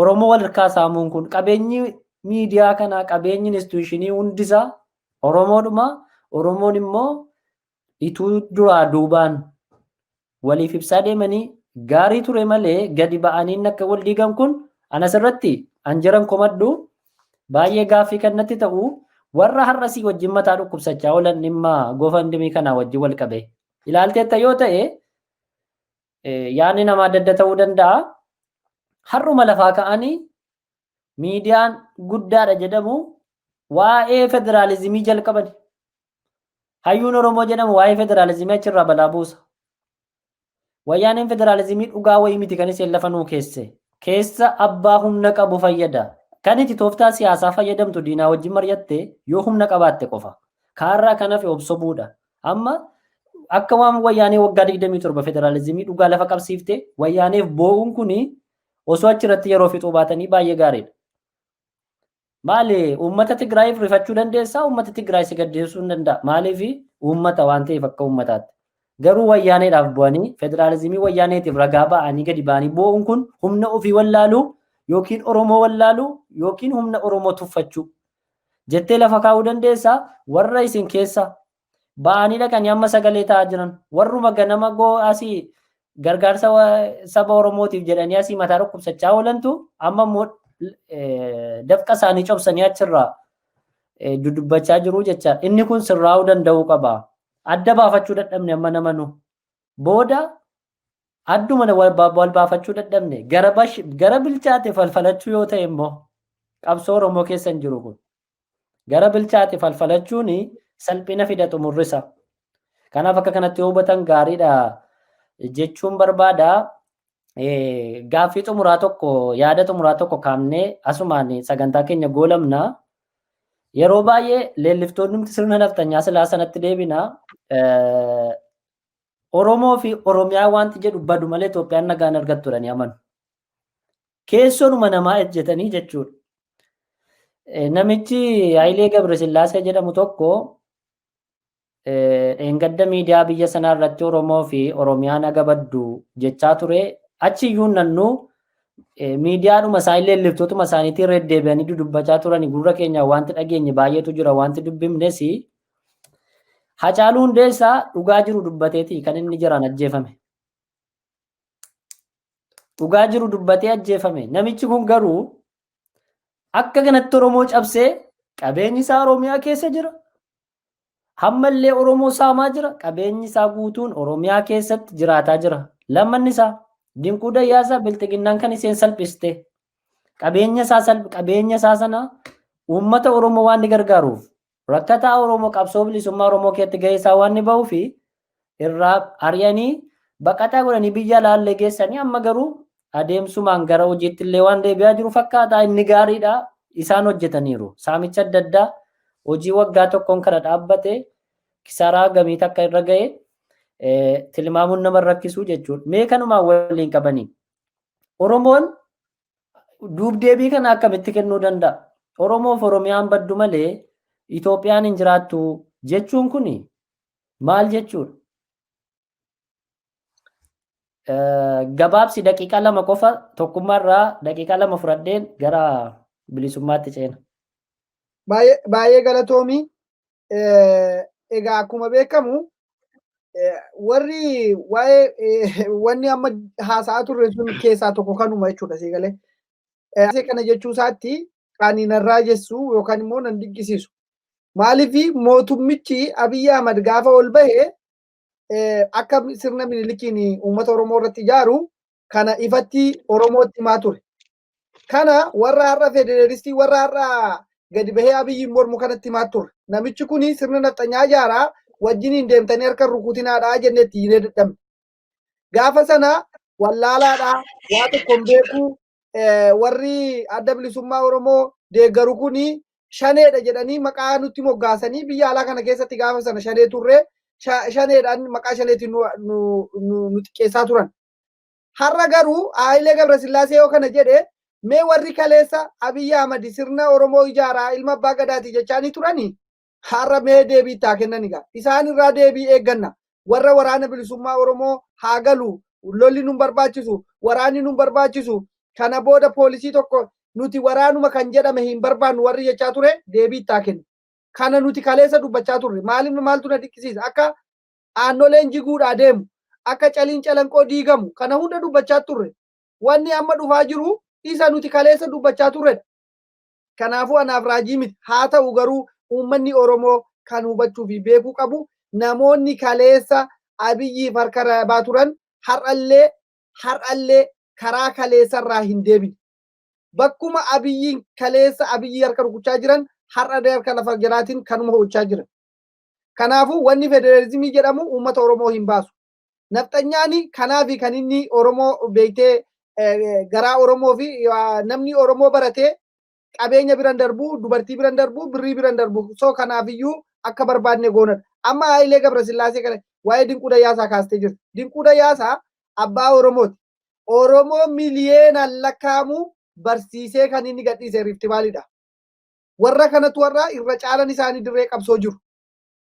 Oromoo wal harkaa saamuun kun qabeenyi miidiyaa kanaa qabeenyi instituushinii hundisaa Oromoodhuma. Oromoon immoo ituu duraa duubaan waliif ibsaa deemanii gaarii ture malee gadi ba'anii akka wal diigan kun anas irratti anjiran komadhu baay'ee gaaffii kannatti ta'u warra har'asii wajjin mataa dhukkubsachaa oolan dhimma goofandimii kanaa wajjin wal qabe. Ilaalteetta yoo ta'e yaadni namaa adda adda ta'uu danda'a. Har'uma lafaa ka'anii miidiyaan guddaadha jedhamu waa'ee federaalizimii jalqaban. Hayyuun Oromoo jedhamu waa'ee federaalizimii achirraa balaa buusa. Wayyaaneen federaalizimii dhugaa wayii miti kan isheen lafa nuu keesse. Keessa abbaa humna qabu fayyada. Kan itti tooftaa siyaasaa fayyadamtu diinaa wajjin mari'atte yoo humna qabaatte qofa. Kaarraa kanaaf obsobuudha. Amma akka waan wayyaanee waggaa 27 federaalizimii dhugaa lafa qabsiifte wayyaaneef boo'uun kuni osoo achirratti yeroo fixuu baatanii baay'ee gaariidha. Maali uummata Tigraayiif rifachuu dandeessaa? Uummata Tigraay si gaddeessuu hin danda'a. Maaliif uummata waan ta'eef akka uummataatti. Garuu wayyaaneedhaaf bu'anii federaalizimii wayyaaneetiif ragaa ba'anii gadi ba'anii boo'uun kun humna ofii wallaaluu yookiin Oromoo wallaaluu yookiin humna Oromoo tuffachuu jettee lafa kaa'uu dandeessaa? Warra isin keessa ba'anii dhaqanii amma sagalee ta'aa jiran warruma ganama asii gargaarsa saba Oromootiif jedhanii asii mataa dhukkubsachaa oolantu amma immoo dafqa isaanii cobsanii achirraa dudubbachaa jiru jecha inni kun sirraa'uu danda'uu qaba. Adda baafachuu dadhabne amma namanu booda adduma wal baafachuu dadhabne gara bilchaate falfalachuu yoo ta'e immoo qabsoo Oromoo keessa hin jiru kun gara bilchaate falfalachuun salphina fida xumurrisa. Kanaaf akka kanatti yoo hubatan gaariidha jechuun barbaada. Gaaffii xumuraa tokko yaada xumuraa tokko kaamnee asumaan sagantaa keenya goolamna. Yeroo baay'ee leelliftoonni sirna naftanyaa silaa sanatti deebina. Oromoo fi Oromiyaa wanti jedhu badu malee Itoophiyaan nagaan argattu turanii amanu. Keessoonuma namaa ejjetanii jechuudha. Namichi Hayilee Gabrasillaasee jedhamu tokko dheengadda miidiyaa biyya sanaa irratti Oromoo fi Oromiyaan naga baddu jechaa ture. Achiyyuu nannuu miidiyaadhuma isaanii leelliftotuma isaaniitiin deddeebi'anii dudubbachaa turanii gurra keenya wanti dhageenye baay'eetu jira wanti dubbifnes Hacaaluu Hundeessaa dhugaa jiru dubbateeti kan inni jiraan ajjeefame. Dhugaa jiru dubbatee ajjeefame. Namichi kun garuu akka kanatti Oromoo cabsee qabeenyi isaa Oromiyaa keessa jira. Hammallee Oromoo saamaa jira. Qabeenyi isaa guutuun Oromiyaa keessatti jiraataa jira. Lammanni isaa Dinquu Dayyaasaa Bilxiginnaan kan isheen salphiste. Qabeenya isaa sana uummata Oromoo waan ni gargaaruuf rakkataa Oromoo qabsoo bilisummaa Oromoo keessatti gahee isaa waan ni bahuu fi irraa ari'anii baqataa godhanii biyya laallee geessanii amma garuu adeemsumaan gara hojiitti illee waan deebi'aa jiru fakkaata. Inni gaariidha. Isaan hojjetaniiru. Saamicha adda addaa hojii waggaa tokkoon kana dhaabbate kisaaraa gamii takka irra ga'e tilmaamuun nama rakkisuu jechuudha. Mee kanumaan waliin qabanii. Oromoon duubdeebii kana akkamitti kennuu danda'a? Oromoof Oromiyaan baddu malee Itoophiyaan hin jiraattu jechuun kuni maal jechuudha? Gabaabsi daqiiqaa 2 qofa tokkummaarraa daqiiqaa 2 fudhadheen gara bilisummaatti ceena. Baay'ee galatoomii. Egaa akkuma beekamu warri waa'ee wanni amma haasa'aa turre sun keessaa tokko kanuma jechuudha siigalee. Kana jechuu isaatti kan narraa jessu yookaan immoo nan dinqisiisu. Maaliif mootummichi Abiyyi Ahmad gaafa ol bahe akka sirna Minilikiin uummata Oromoo irratti ijaaru kana ifatti Oromootti himaa ture. Kana warra har'a federalistii warra har'a gadi bahee Abiyyiin mormu kanatti himaa ture. Namichi kun sirna nafxanyaa ijaaraa wajjiniin deemtanii harka rukutinaadhaa jennetti hiinee dadhabne. Gaafa sana wallaalaadhaa waa tokkoon beekuu warri adda bilisummaa Oromoo deeggaru kuni shaneedha jedhanii maqaa nutti moggaasanii biyya alaa kana keessatti gaafa sana shanee turre shaneedhaan maqaa shaneetiin nu xiqqeessaa turan. Har'a garuu Hayilee Gabrasillaasee yoo kana jedhe mee warri kaleessa Abiyyi Ahmad sirna Oromoo ijaaraa ilma abbaa gadaati jechaanii turanii har'a mee deebii taa kennanigaa. Isaan irraa deebii eegganna. Warra waraana bilisummaa Oromoo haa galu. Lolli nun barbaachisu. Waraanni nun barbaachisu. Kana booda poolisii tokko nuti waraanuma kan jedhame hin barbaannu warri jechaa ture deebii taa kennu. Kana nuti kaleessa dubbachaa turre. Maaliif maaltu na dinqisiisa? Akka aannoleen jiguudhaa deemu. Akka caliin calanqoo diigamu. Kana hunda dubbachaa turre. Wanni amma dhufaa jiru isa nuti kaleessa dubbachaa turredha. Kanaafuu anaaf raajii miti. Haa ta'u garuu uummanni Oromoo kan hubachuu fi beekuu qabu namoonni kaleessa Abiyyiif harka rabaa turan har'allee karaa kaleessarraa hin deebine. Bakkuma Abiyyiin kaleessa Abiyyii harka rukuchaa jiran har'a harka lafa jalaatiin kanuma hojjechaa jiran. Kanaafuu wanni federalizimii jedhamu uummata Oromoo hin baasu. Nafxanyaani kanaafi kan inni Oromoo beektee garaa Oromoo fi namni Oromoo baratee qabeenya biran darbu, dubartii biran darbu, birrii biran darbu. So kanaafiyyuu akka barbaadne goonadha. Amma Hayilee Gabrasillaasee kana waa'ee Dinquu Dayyaasaa kaastee jirti. Dinquu Dayyaasaa abbaa Oromooti. Oromoo miliyoonaan lakkaa'amu barsiisee kan inni gadhiise Rift Vaaliidha. Warra kanatu warra irra caalan isaanii dirree qabsoo jiru.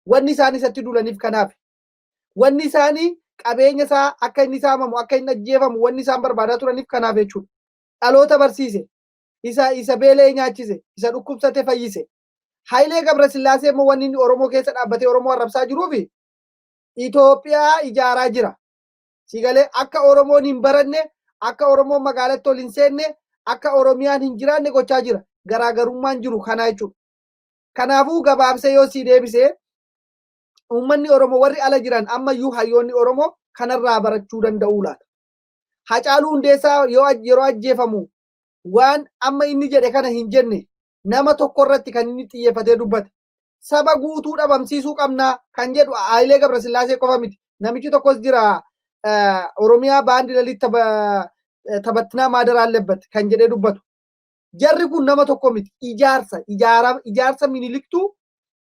Wanni isaan isatti duulaniif kanaaf. Wanni isaanii qabeenya isaa akka inni saamamu, akka inni ajjeefamu, wanni isaan barbaadaa turaniif kanaaf jechuudha. Dhaloota barsiise. Isa beelee nyaachise. Isa dhukkubsate fayyise. Hayilee Gabrasillaasee immoo wanni inni Oromoo keessa dhaabbatee Oromoo arrabsaa jiruufi Itoophiyaa ijaaraa jira. Sigalee akka Oromoon hin baranne, akka Oromoon magaalatti ol hin seenne, akka Oromiyaan hin jiraanne gochaa jira. Garaagarummaan jiru kana jechuudha. Kanaafuu gabaabsee yoo sii deebisee uummanni Oromoo warri ala jiran ammayyuu hayyoonni Oromoo kanarraa barachuu danda'uu laata. Hacaaluu Hundeessaa yeroo ajjeefamu waan amma inni jedhe kana hin jenne nama tokko irratti kan inni xiyyeeffatee dubbate. Saba guutuu dhabamsiisuu qabnaa kan jedhu Hayilee Gabrasillaasee qofa miti. Namichi tokkos jira Oromiyaa baandi lalitti taphattinaa maadara allebbatti kan jedhee dubbatu. Jarri kun nama tokko miti. Ijaarsa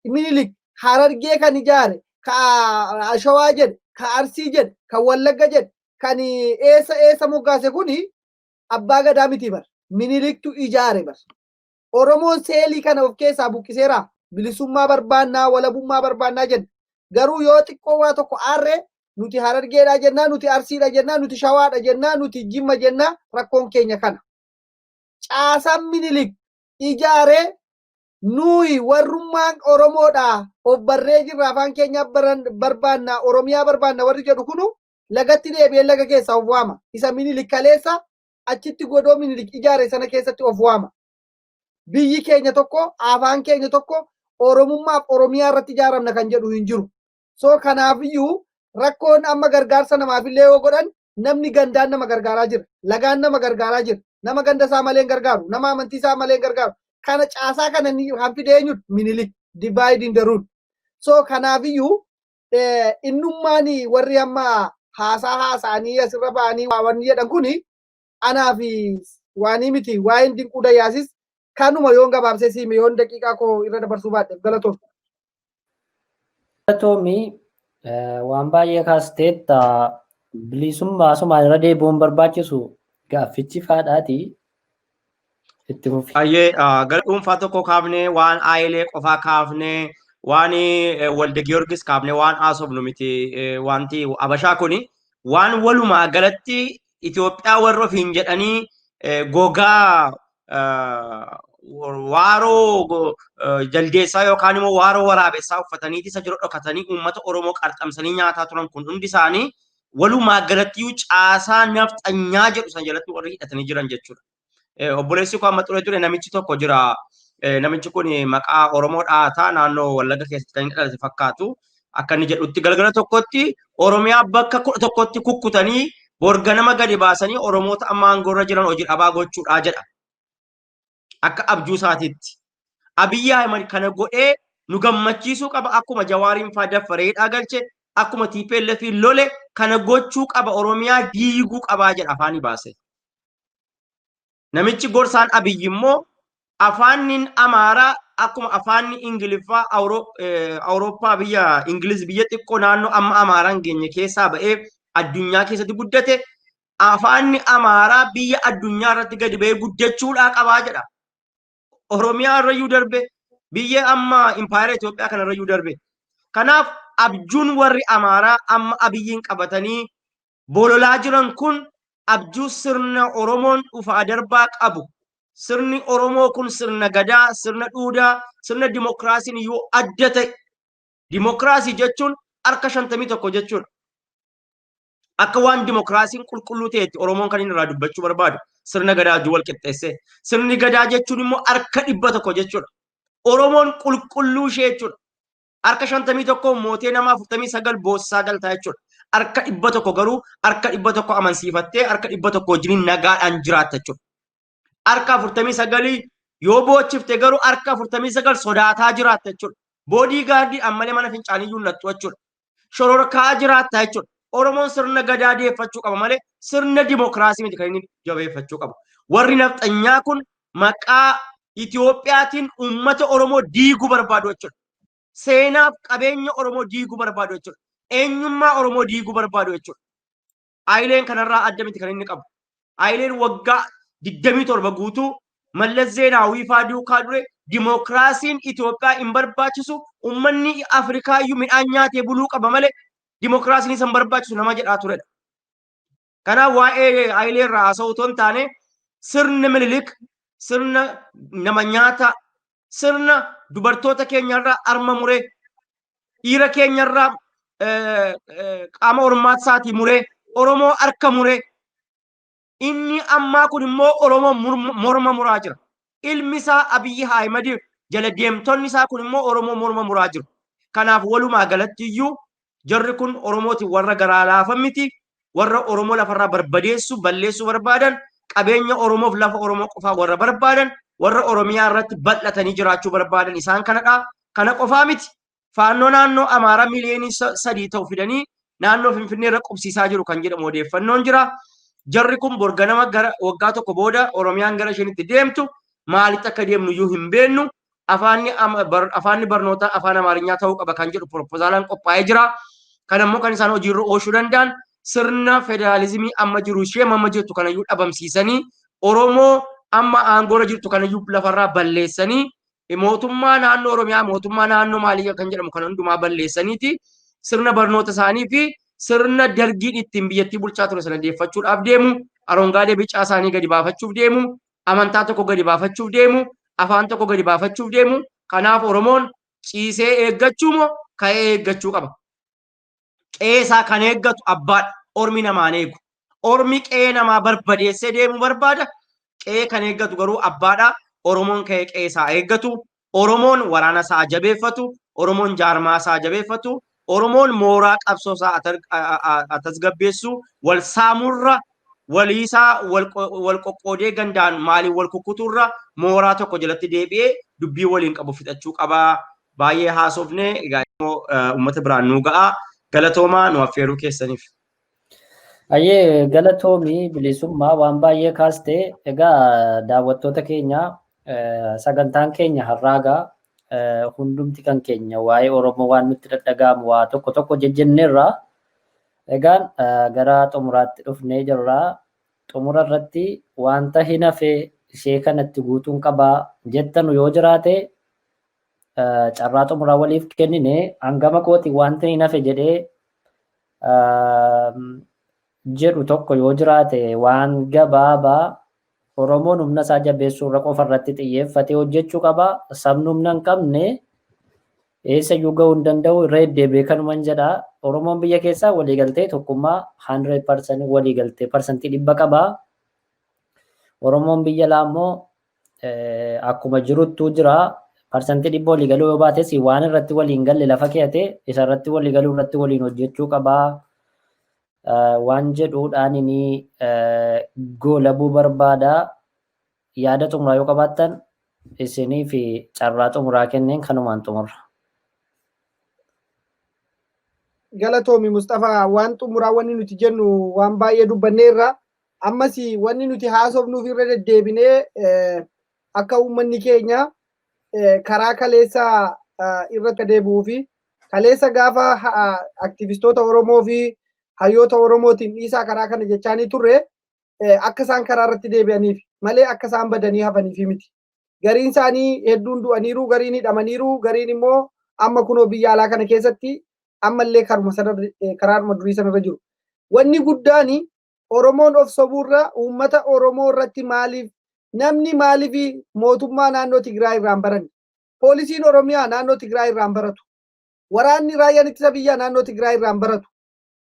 Minilik Harargee kan ijaare ka Shawaa jedhe, ka Arsii jedhe, ka Wallagga jedhe, kan eessa moggaase kuni abbaa gadaa miti bar. Miniliktu ijaare bar. Oromoon seelii kana of keessaa buqqiseera. Bilisummaa barbaannaa, walabummaa barbaannaa jedhe. Garuu yoo xiqqoo waa tokko aarree nuti Harargeedha jennaa, nuti Arsiidha jennaa, nuti Shawaadha jennaa, nuti Jimma jennaa, rakkoon keenya kana. Caasaan Minilik ijaaree nuyi warrummaan Oromoodha of barree jirra afaan keenya barbaannaa, Oromiyaa barbaannaa warri jedhu kunu lagatti deebi'ee laga keessaa of waama. Isa Minilik kaleessa achitti godoo Minilik ijaare sana keessatti of waama. Biyyi keenya tokko, afaan keenya tokko, Oromummaaf Oromiyaa irratti ijaaramna kan jedhu hin jiru. So kanaafiyyuu rakkoon amma gargaarsa namaafillee yoo godhan namni gandaan nama gargaaraa jira. Lagaan nama gargaaraa jira. Nama ganda isaa malee hin gargaaru. Nama amantii isaa malee hin gargaaru. Kana caasaa kana kan fide eenyudha? Minilik. Divide in the rule. So kanaafiyyuu innummaan warri amma haasa'anii asirra ba'anii waan jedhan kuni anaa fi waanii miti. Waa'een dinquu dayyaasis kanuma yoon gabaabsee siime yoon daqiiqaa koo irra dabarsuu baadhe galatoom. Galatoomi waan baay'ee kaasteetta bilisummaa asumaan irra deebi'uun barbaachisu gaaffichi faadhaati. Itti fufi. Ayyee gara dhuunfaa tokko kaafnee waan aayilee qofaa kaafnee waan walde Giyoorgis kaafnee waan haasofnu miti wanti Abashaa kuni waan walumaa galatti Itoophiyaa warra ofiin jedhanii gogaa waaroo jaldeessaa yookaan immoo waaroo waraabessaa uffatanii isa jiru dhokatanii uummata Oromoo qarxamsanii nyaataa turan kun hundi isaanii walumaa galatti caasaa nafxanyaa jedhu san jalatti warri hidhatanii jiran jechuudha. Obboleessi koo amma ture namichi tokko jira. Namichi kun maqaa Oromoo dhaataa naannoo Wallagga keessatti kan dhalate fakkaatu. Akka inni jedhutti galgala tokkotti Oromiyaa bakka 11tti kukkutanii borga nama gadi baasanii Oromoota amma aangoorra jiran hojii dhabaa gochuudhaa jedha. Akka abjuu isaatiitti. Abiyyi Ahimad kana godhee nu gammachiisuu qaba akkuma Jawaariin faa daffareedhaa galche akkuma TPLF lole kana gochuu qaba Oromiyaa diiguu qabaa jedha afaanii baase. Namichi gorsaan Abiyyi immoo afaanni Amaaraa akkuma afaanni Ingiliffaa Awurooppaa biyya Ingiliz biyya xiqqoo naannoo amma Amaaraan geenye keessaa ba'ee addunyaa keessatti guddate afaanni Amaaraa biyya addunyaa irratti gadi ba'ee guddachuudhaa qabaa jedha. Oromiyaa irrayyuu darbe biyya amma impaayera Itoophiyaa kana irrayyuu darbe. Kanaaf abjuun warri Amaaraa amma Abiyyiin qabatanii bololaa jiran kun abjuu sirna Oromoon dhufaa darbaa qabu. Sirni Oromoo kun sirna gadaa, sirna duudaa, sirna dimokiraasiin yoo adda ta'e. Dimokiraasii jechuun harka 51 jechuudha. Akka waan dimokiraasiin qulqulluu ta'etti Oromoon kan inni irraa dubbachuu barbaadu sirna gadaa wajjin wal qixxeessee. Sirni gadaa jechuun immoo harka 100 jechuudha. Oromoon qulqulluu ishee jechuudha. Harka 51 mootee nama 49 boossaa galtaa jechuudha. Harka 100 garuu harka 100 amansiifattee harka 100 wajjin nagaadhaan jiraatta jechuudha. Harka 49 yoo boochifte garuu harka 49 sodaataa jiraatta jechuudha. Boodii gaardii ammalee mana fincaaniyyuu nattu jechuudha. Shororkaa jiraatta jechuudha. Oromoon sirna gadaa deeffachuu qaba malee sirna dimokiraasii miti kan inni jabeeffachuu qabu. Warri nafxanyaa kun maqaa Itoophiyaatiin uummata Oromoo diiguu barbaadu jechuudha. Seenaaf qabeenya Oromoo diiguu barbaadu jechuudha. Eenyummaa Oromoo diiguu barbaadu jechuudha. Aayileen kanarraa adda miti kan inni qabu. Aayileen waggaa 27 guutuu Mallas Zeenaawii faa duukaa dure dimokiraasiin Itoophiyaa hin barbaachisu uummanni Afrikaayyuu midhaan nyaatee buluu qaba malee dimokiraasiin isa hin barbaachisu nama jedhaa turedha. Kanaaf waa'ee Aayilee irraa haasa'u otoo hin taane sirna Minilik, sirna nama nyaata, sirna dubartoota keenyarraa arma muree, dhiira keenyarraa qaama hormaatsaatii muree, Oromoo harka muree, inni ammaa kun immoo Oromoo morma muraa jira. Ilmi isaa Abiyyi Ahimad jala deemtonni isaa kun immoo Oromoo morma muraa jiru. Kanaaf walumaa galatti iyyuu jarri kun Oromooti warra garaa laafan miti. Warra Oromoo lafarraa barbadeessu balleessuu barbaadan qabeenya Oromoof lafa Oromoo qofaa warra barbaadan warra Oromiyaa irratti bal'atanii jiraachuu barbaadan isaan kanadha. Kana qofaa miti. Faannoo naannoo Amaaraa miliyoonii 3 ta'u fidanii naannoo Finfinnee irra qubsiisaa jiru kan jedhamu odeeffannoon jira. Jarri kun borganama gara waggaa tokko booda Oromiyaan gara ishenitti deemtu maalitti akka deemnu iyyuu hin beennu. afaanni barnoota afaan Amaarinyaa ta'uu qaba kan jedhu proposaalaan qophaa'ee jira. Kan ammoo kan isaan hojiirra oolchuu danda'an sirna federaalizimii amma jiru ishee amma jirtu kanayyuu dhabamsiisanii Oromoo amma aangoorra jirtu kanayyuu lafarraa balleessanii mootummaa naannoo Oromiyaa mootummaa naannoo maalii kan jedhamu kan hundumaa balleessaniiti sirna barnoota isaanii fi sirna dargiin ittiin biyyattii bulchaa ture sana deeffachuudhaaf deemu arongaadee bicaa isaanii gadi baafachuuf deemu amantaa tokko gadi baafachuuf deemu afaan tokko gadi baafachuuf deemu kanaaf Oromoon ciisee eeggachuu moo ka'ee eeggachuu qaba. Qeesaa kan eeggatu abbaadha. Ormi namaan eegu. Ormi qe'ee namaa barbadeessee deemu barbaada. Qe'ee kan eeggatu garuu abbaadha. Oromoon ka'ee qeesaa eeggatu. Oromoon waraana isaa jabeeffatu. Oromoon jaarmaa isaa jabeeffatu. Oromoon mooraa qabsoo isaa tasgabbeessu. Wal saamurra waliisaa wal qoqqoodee gandaan maaliin wal kukkuturra mooraa tokko jalatti deebi'ee dubbii waliin qabu fixachuu qabaa. Baay'ee haasofnee egaa immoo uummata biraan nuu ga'a. Galatoomaa nu affeeruu keessaniif. Ayyee galatoomii bilisummaa waan baay'ee kaastee egaa daawwattoota keenya sagantaan keenya har'aagaa hundumti kan keenya waa'ee Oromoo waan nutti dhaga'amu waa tokko tokko jejjenneerra egaan gara xumuraatti dhufnee jirra. Xumura irratti wanta hin hafe ishee kanatti guutuun qabaa jettanu yoo jiraate carraa xumuraa waliif kennine hangama kooti wanti hin hafe jedhee jedhu tokko yoo jiraate waan gabaabaa Oromoon humna isaa jabeessuu irra qofa irratti xiyyeeffatee hojjechuu qaba. Sabni humna hin qabne eessayyuu gahuu hin danda'u irra deddeebi'ee kanuman jedha. Oromoon biyya keessaa waliigaltee tokkummaa 100% waliigaltee parsantii 100 qaba. Oromoon biyya alaa immoo akkuma jiruttuu jira. Parsantii 100 waliigaluu yoo baates waan irratti waliin galle lafa keeyate isa irratti waliigaluu irratti waliin hojjechuu qaba. Waan jedhuudhaan inni goolabuu barbaada. Yaada xumuraa yoo qabaattan isinii fi carraa xumuraa kenneen kanumaan xumurra. Galatoomi Mustafaa waan xumuraa wanni nuti jennu waan baay'ee dubbanneerra ammas wanni nuti haasofnuuf irra deddeebinee akka uummanni keenya karaa kaleessa irratti deebi'uu fi kaleessa gaafa aktivistoota Oromoo fi hayyoota Oromootiin dhiisaa karaa kana jechaanii turre akka isaan karaa irratti deebi'aniif malee akka isaan badanii hafaniif miti. Gariin isaanii hedduun du'aniiru, gariin hidhamaniiru, gariin immoo amma kunoo biyya alaa kana keessatti ammallee karaaruma durii sanarra jiru. Wanni guddaan Oromoon of sobuurra uummata Oromoo irratti namni maaliif mootummaa naannoo Tigraay irraan baranne? Poolisiin Oromiyaa naannoo Tigraay irraan baratu. Waraanni raayyaan ittisa biyyaa naannoo Tigraay irraan baratu.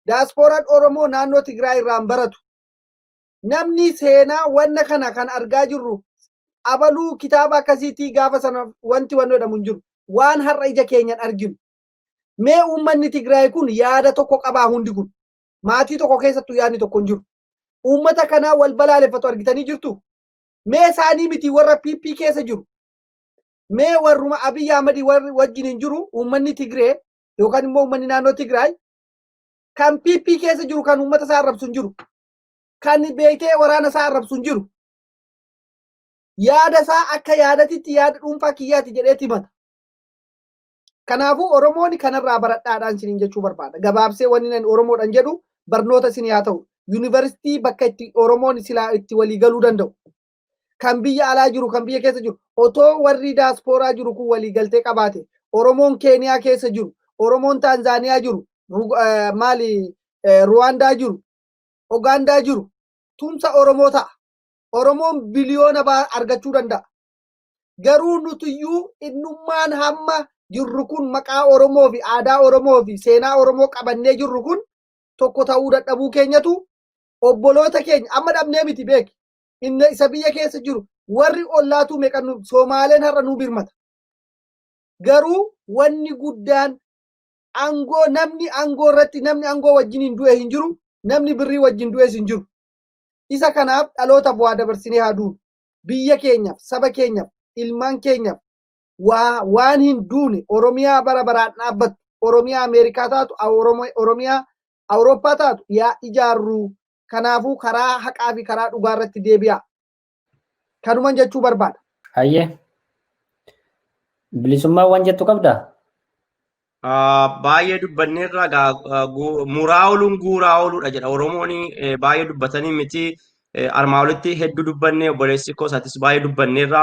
Diyaaspooraan Oromoo naannoo Tigraay irraan baratu. Namni seenaa wanna kana kan argaa jirru abaluu kitaaba akkasiitii gaafa sana wanti jedhamu hin jiru. Waan har'a ija keenyan arginu. Mee uummanni Tigraay kun yaada tokko qabaa hundi kun. Maatii tokko keessattuu yaadni tokko hin jiru. Uummata kanaa wal balaaleffatu argitanii jirtu. Mee isaanii miti warra PP keessa jiru. Mee warruma Abiy Ahmad wajjin hin jiru uummanni Tigree yookaan immoo uummanni naannoo Tigraay kan PP keessa jiru kan uummata isaa arrabsu hin jiru. Kan beekee waraana isaa arrabsu hin jiru. Yaada isaa akka yaadatitti yaada dhuunfaa kiyyaati jedheeti himata. Kanaafuu Oromoon kanarraa baradhaadhaan isiniin jechuu barbaada. Gabaabsee wanni ani Oromoodhaan jedhu barnoota isin haa ta'u. Yuunivarsiitii bakka itti Oromoon silaa itti walii galuu danda'u. Kan biyya alaa jiru, kan biyya keessa jiru. Otoo warri daaspooraa jiru kun walii galtee qabaate. Oromoon Keeniyaa keessa jiru. Oromoon Taanzaaniyaa jiru. Ruwaandaa jiru. Ugaandaa jiru. Tumsa Oromoo ta'a. Oromoon biliyoona argachuu danda'a. Garuu nutiyyuu innummaan hamma jirru kun maqaa Oromoo fi aadaa Oromoo fi seenaa Oromoo qabannee jirru kun tokko ta'uu dadhabuu keenyatu obboloota keenya amma dhabnee miti beeki. Inni isa biyya keessa jiru warri ollaatu meeqan Somaaleen har'a nuu birmata. Garuu wanni guddaan namni aangoo irratti namni aangoo wajjin hin du'e hin jiru, namni birrii wajjin du'es hin jiru. Isa kanaaf dhaloota bu'aa dabarsinee haa duunu. Biyya keenyaaf, saba keenyaaf, ilmaan keenyaaf waan hin duune Oromiyaa bara baraan dhaabbattu, Oromiyaa Ameerikaa taatu, Oromiyaa Awurooppaa taatu yaa ijaarru. Kanaafuu karaa haqaa fi karaa dhugaa irratti deebi'a. Kanuman jechuu barbaada. Hayyee. bilisummaawwan jettu qabdaa? Baay'ee dubbanneerra muraa ooluun guuraa ooluudha jedha Oromoon baay'ee dubbatanii miti armaa olitti hedduu dubbannee obboleessi koo isaatis baay'ee dubbanneerra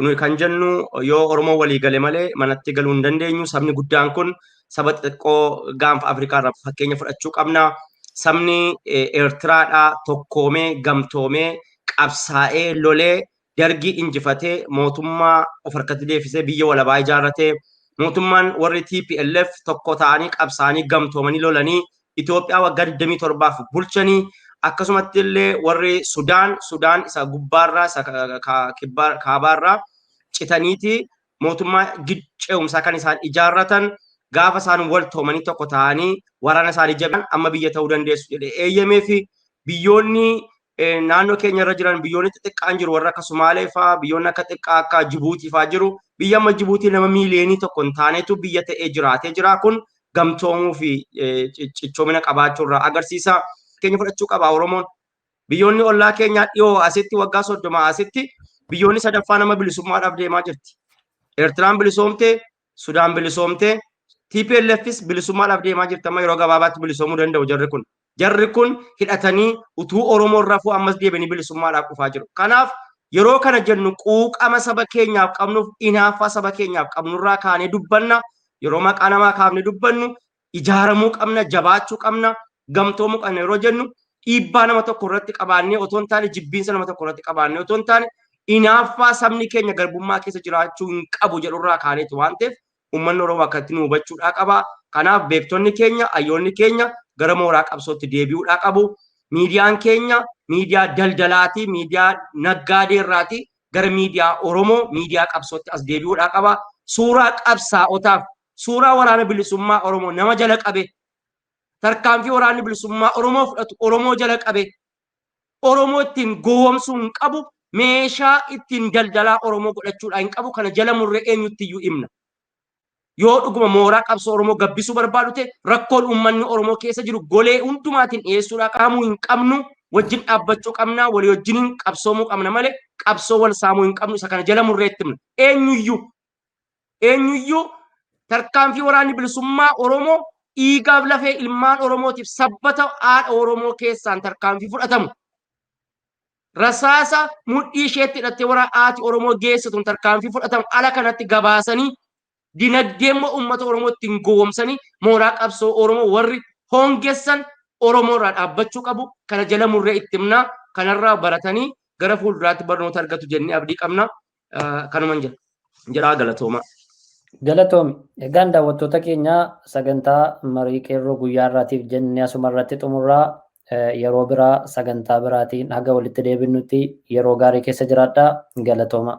nuyi kan jennu yoo Oromoo walii gale malee manatti galuu hin dandeenyu sabni guddaan kun saba xixiqqoo gaanfa Afrikaa irraa fakkeenya fudhachuu qabna sabni Eertiraadhaa tokkoomee gamtoomee qabsaa'ee lolee dargii injifatee mootummaa of harkatti deefisee biyya walabaa ijaarratee mootummaan warri TPLF tokko ta'anii qabsaanii gamtoomanii lolanii Itoophiyaa waggaa 27 bulchanii akkasumatti illee warri Sudaan isa gubbaarraa isa kaabaarraa citaniiti mootummaa ce'umsaa kan isaan ijaarratan gaafa isaan wal toomanii tokko ta'anii waraana isaanii jaban amma biyya ta'uu dandeessu jedhee eeyyamee fi biyyoonni naannoo keenya irra jiran biyyoonni xixiqqaan jiru warra akka Sumaalee fa'aa biyyoonni akka xiqqaa akka Jibuutii fa'aa jiru biyya amma Jibuutii nama miiliyoonii tokko hin taanetu biyya ta'ee jiraatee jira kun gamtoomuu fi cichoomina qabaachuu irraa agarsiisa. Keenya fudhachuu qaba Oromoon. Biyyoonni ollaa keenyaa dhiyoo asitti waggaa 30 asitti biyyoonni sadaffaa nama bilisummaadhaaf deemaa jirti. Eertiraan bilisoomtee, Sudaan bilisoomtee, TPLFis bilisummaadhaaf deemaa jirti amma yeroo gabaabaatti bilisoomuu danda'u jarri kun. Jarri kun hidhatanii utuu Oromoo irraa fuudhanii ammas deebi'anii bilisummaadhaaf dhufaa jiru. Kanaaf yeroo kana jennu quuqama saba keenyaaf qabnuuf inaaffaa saba keenyaaf qabnurraa kaanee dubbanna yeroo maqaa namaa kaafne dubbannu ijaaramuu qabna jabaachuu qabna gamtoomuu qabna yeroo jennu dhiibbaa nama tokko irratti qabaannee otoo hin taane jibbiinsa nama tokko irratti qabaannee otoo hin taane inaaffaa sabni keenya garbummaa keessa jiraachuu hin qabu jedhurraa kaaneetu waan ta'eef uummanni Oromoo akkatti nu hubachuudhaa qaba. Kanaaf beektonni keenya hayyoonni keenya gara mooraa qabsootti deebi'uudhaa qabu. Miidiyaan keenya miidiyaa daldalaati, miidiyaa naggaadeerraati gara miidiyaa Oromoo, miidiyaa qabsootti as deebi'uudhaa qaba. Suuraa qabsaa'otaaf, suuraa waraana bilisummaa Oromoo nama jala qabe, tarkaanfii waraanni bilisummaa Oromoo fudhatu Oromoo jala qabe, Oromoo ittiin gowwoomsuu hin qabu, meeshaa ittiin daldalaa Oromoo godhachuudhaa hin qabu, kana jala murree eenyutti iyyuu himna. Yoo dhuguma mooraa qabsoo Oromoo gabbisuu barbaadu ta'e rakkoon uummanni Oromoo keessa jiru golee hundumaatiin dhiyeessuudhaa qaamuu hin qabnu wajjin dhaabbachuu qabna walii wajjiniin qabsoomuu qabna malee qabsoo wal saamuu hin qabnu isa kana jala murreetti himna. Eenyuyyuu tarkaanfii waraanni bilisummaa Oromoo dhiigaaf lafee ilmaan Oromootiif sabbata haadha Oromoo keessaan tarkaanfii fudhatamu. Rasaasa mudhii isheetti hidhattee waraana haati Oromoo geessituun tarkaanfii fudhatamu ala kanatti gabaasanii dinagdeen uummata Oromoo ittiin gowwoomsanii mooraa qabsoo Oromoo warri hongeessan Oromoo irraa dhaabbachuu qabu. Kana jala murree itti himna. Kanarraa baratanii gara fuulduraatti barnoota argatu jennee abdii qabna. Kanuman jedhaa galatooma. Galatoomi. Egaan daawwattoota keenya sagantaa marii qeerroo guyyaa irraatiif jennee asuma irratti xumurraa yeroo biraa sagantaa biraatiin haga walitti deebinutti yeroo gaarii keessa jiraadhaa. Galatooma.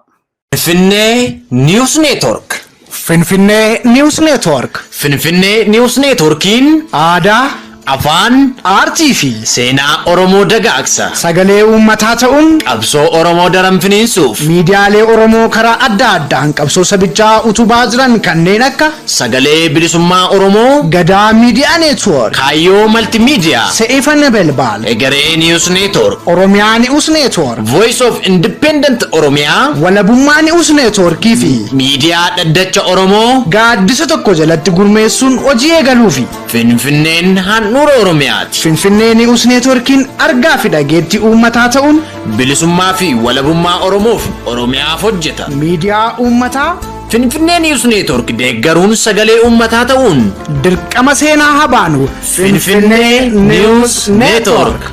Finfinnee News Network. Finfinnee News Network. Finfinnee News Networkiin aadaa, afaan, aartii fi seenaa Oromoo dagaagsa. sagalee uummataa ta'uun Qabsoo Oromoo daran finiinsuuf miidiyaalee Oromoo karaa adda addaan qabsoo sabichaa utubaa jiran kanneen akka sagalee bilisummaa Oromoo, Gadaa Miidiyaa Neetwoork, Kaayyoo Maltiimiidiyaa, Se'ifan Belbaal, Egeree News Network, Oromiyaa News Network, Voice of Independent Oromiyaa, Walabummaa News Networkii fi miidiyaa dhaddacha Oromoo, gaaddisa tokko jalatti gurmeessuun hojii eegaluufi Finfinneen handhuura Oromiyaati. Finfinnee News Networkiin argaa fi dhageettii uummataa ta'uun Bilisummaa fi walabummaa Oromoof Oromiyaaf hojjeta. miidiyaa uummataa Finfinnee News Network deeggaruun sagalee uummataa ta'uun dirqama seenaa habaanu Finfinnee News Network.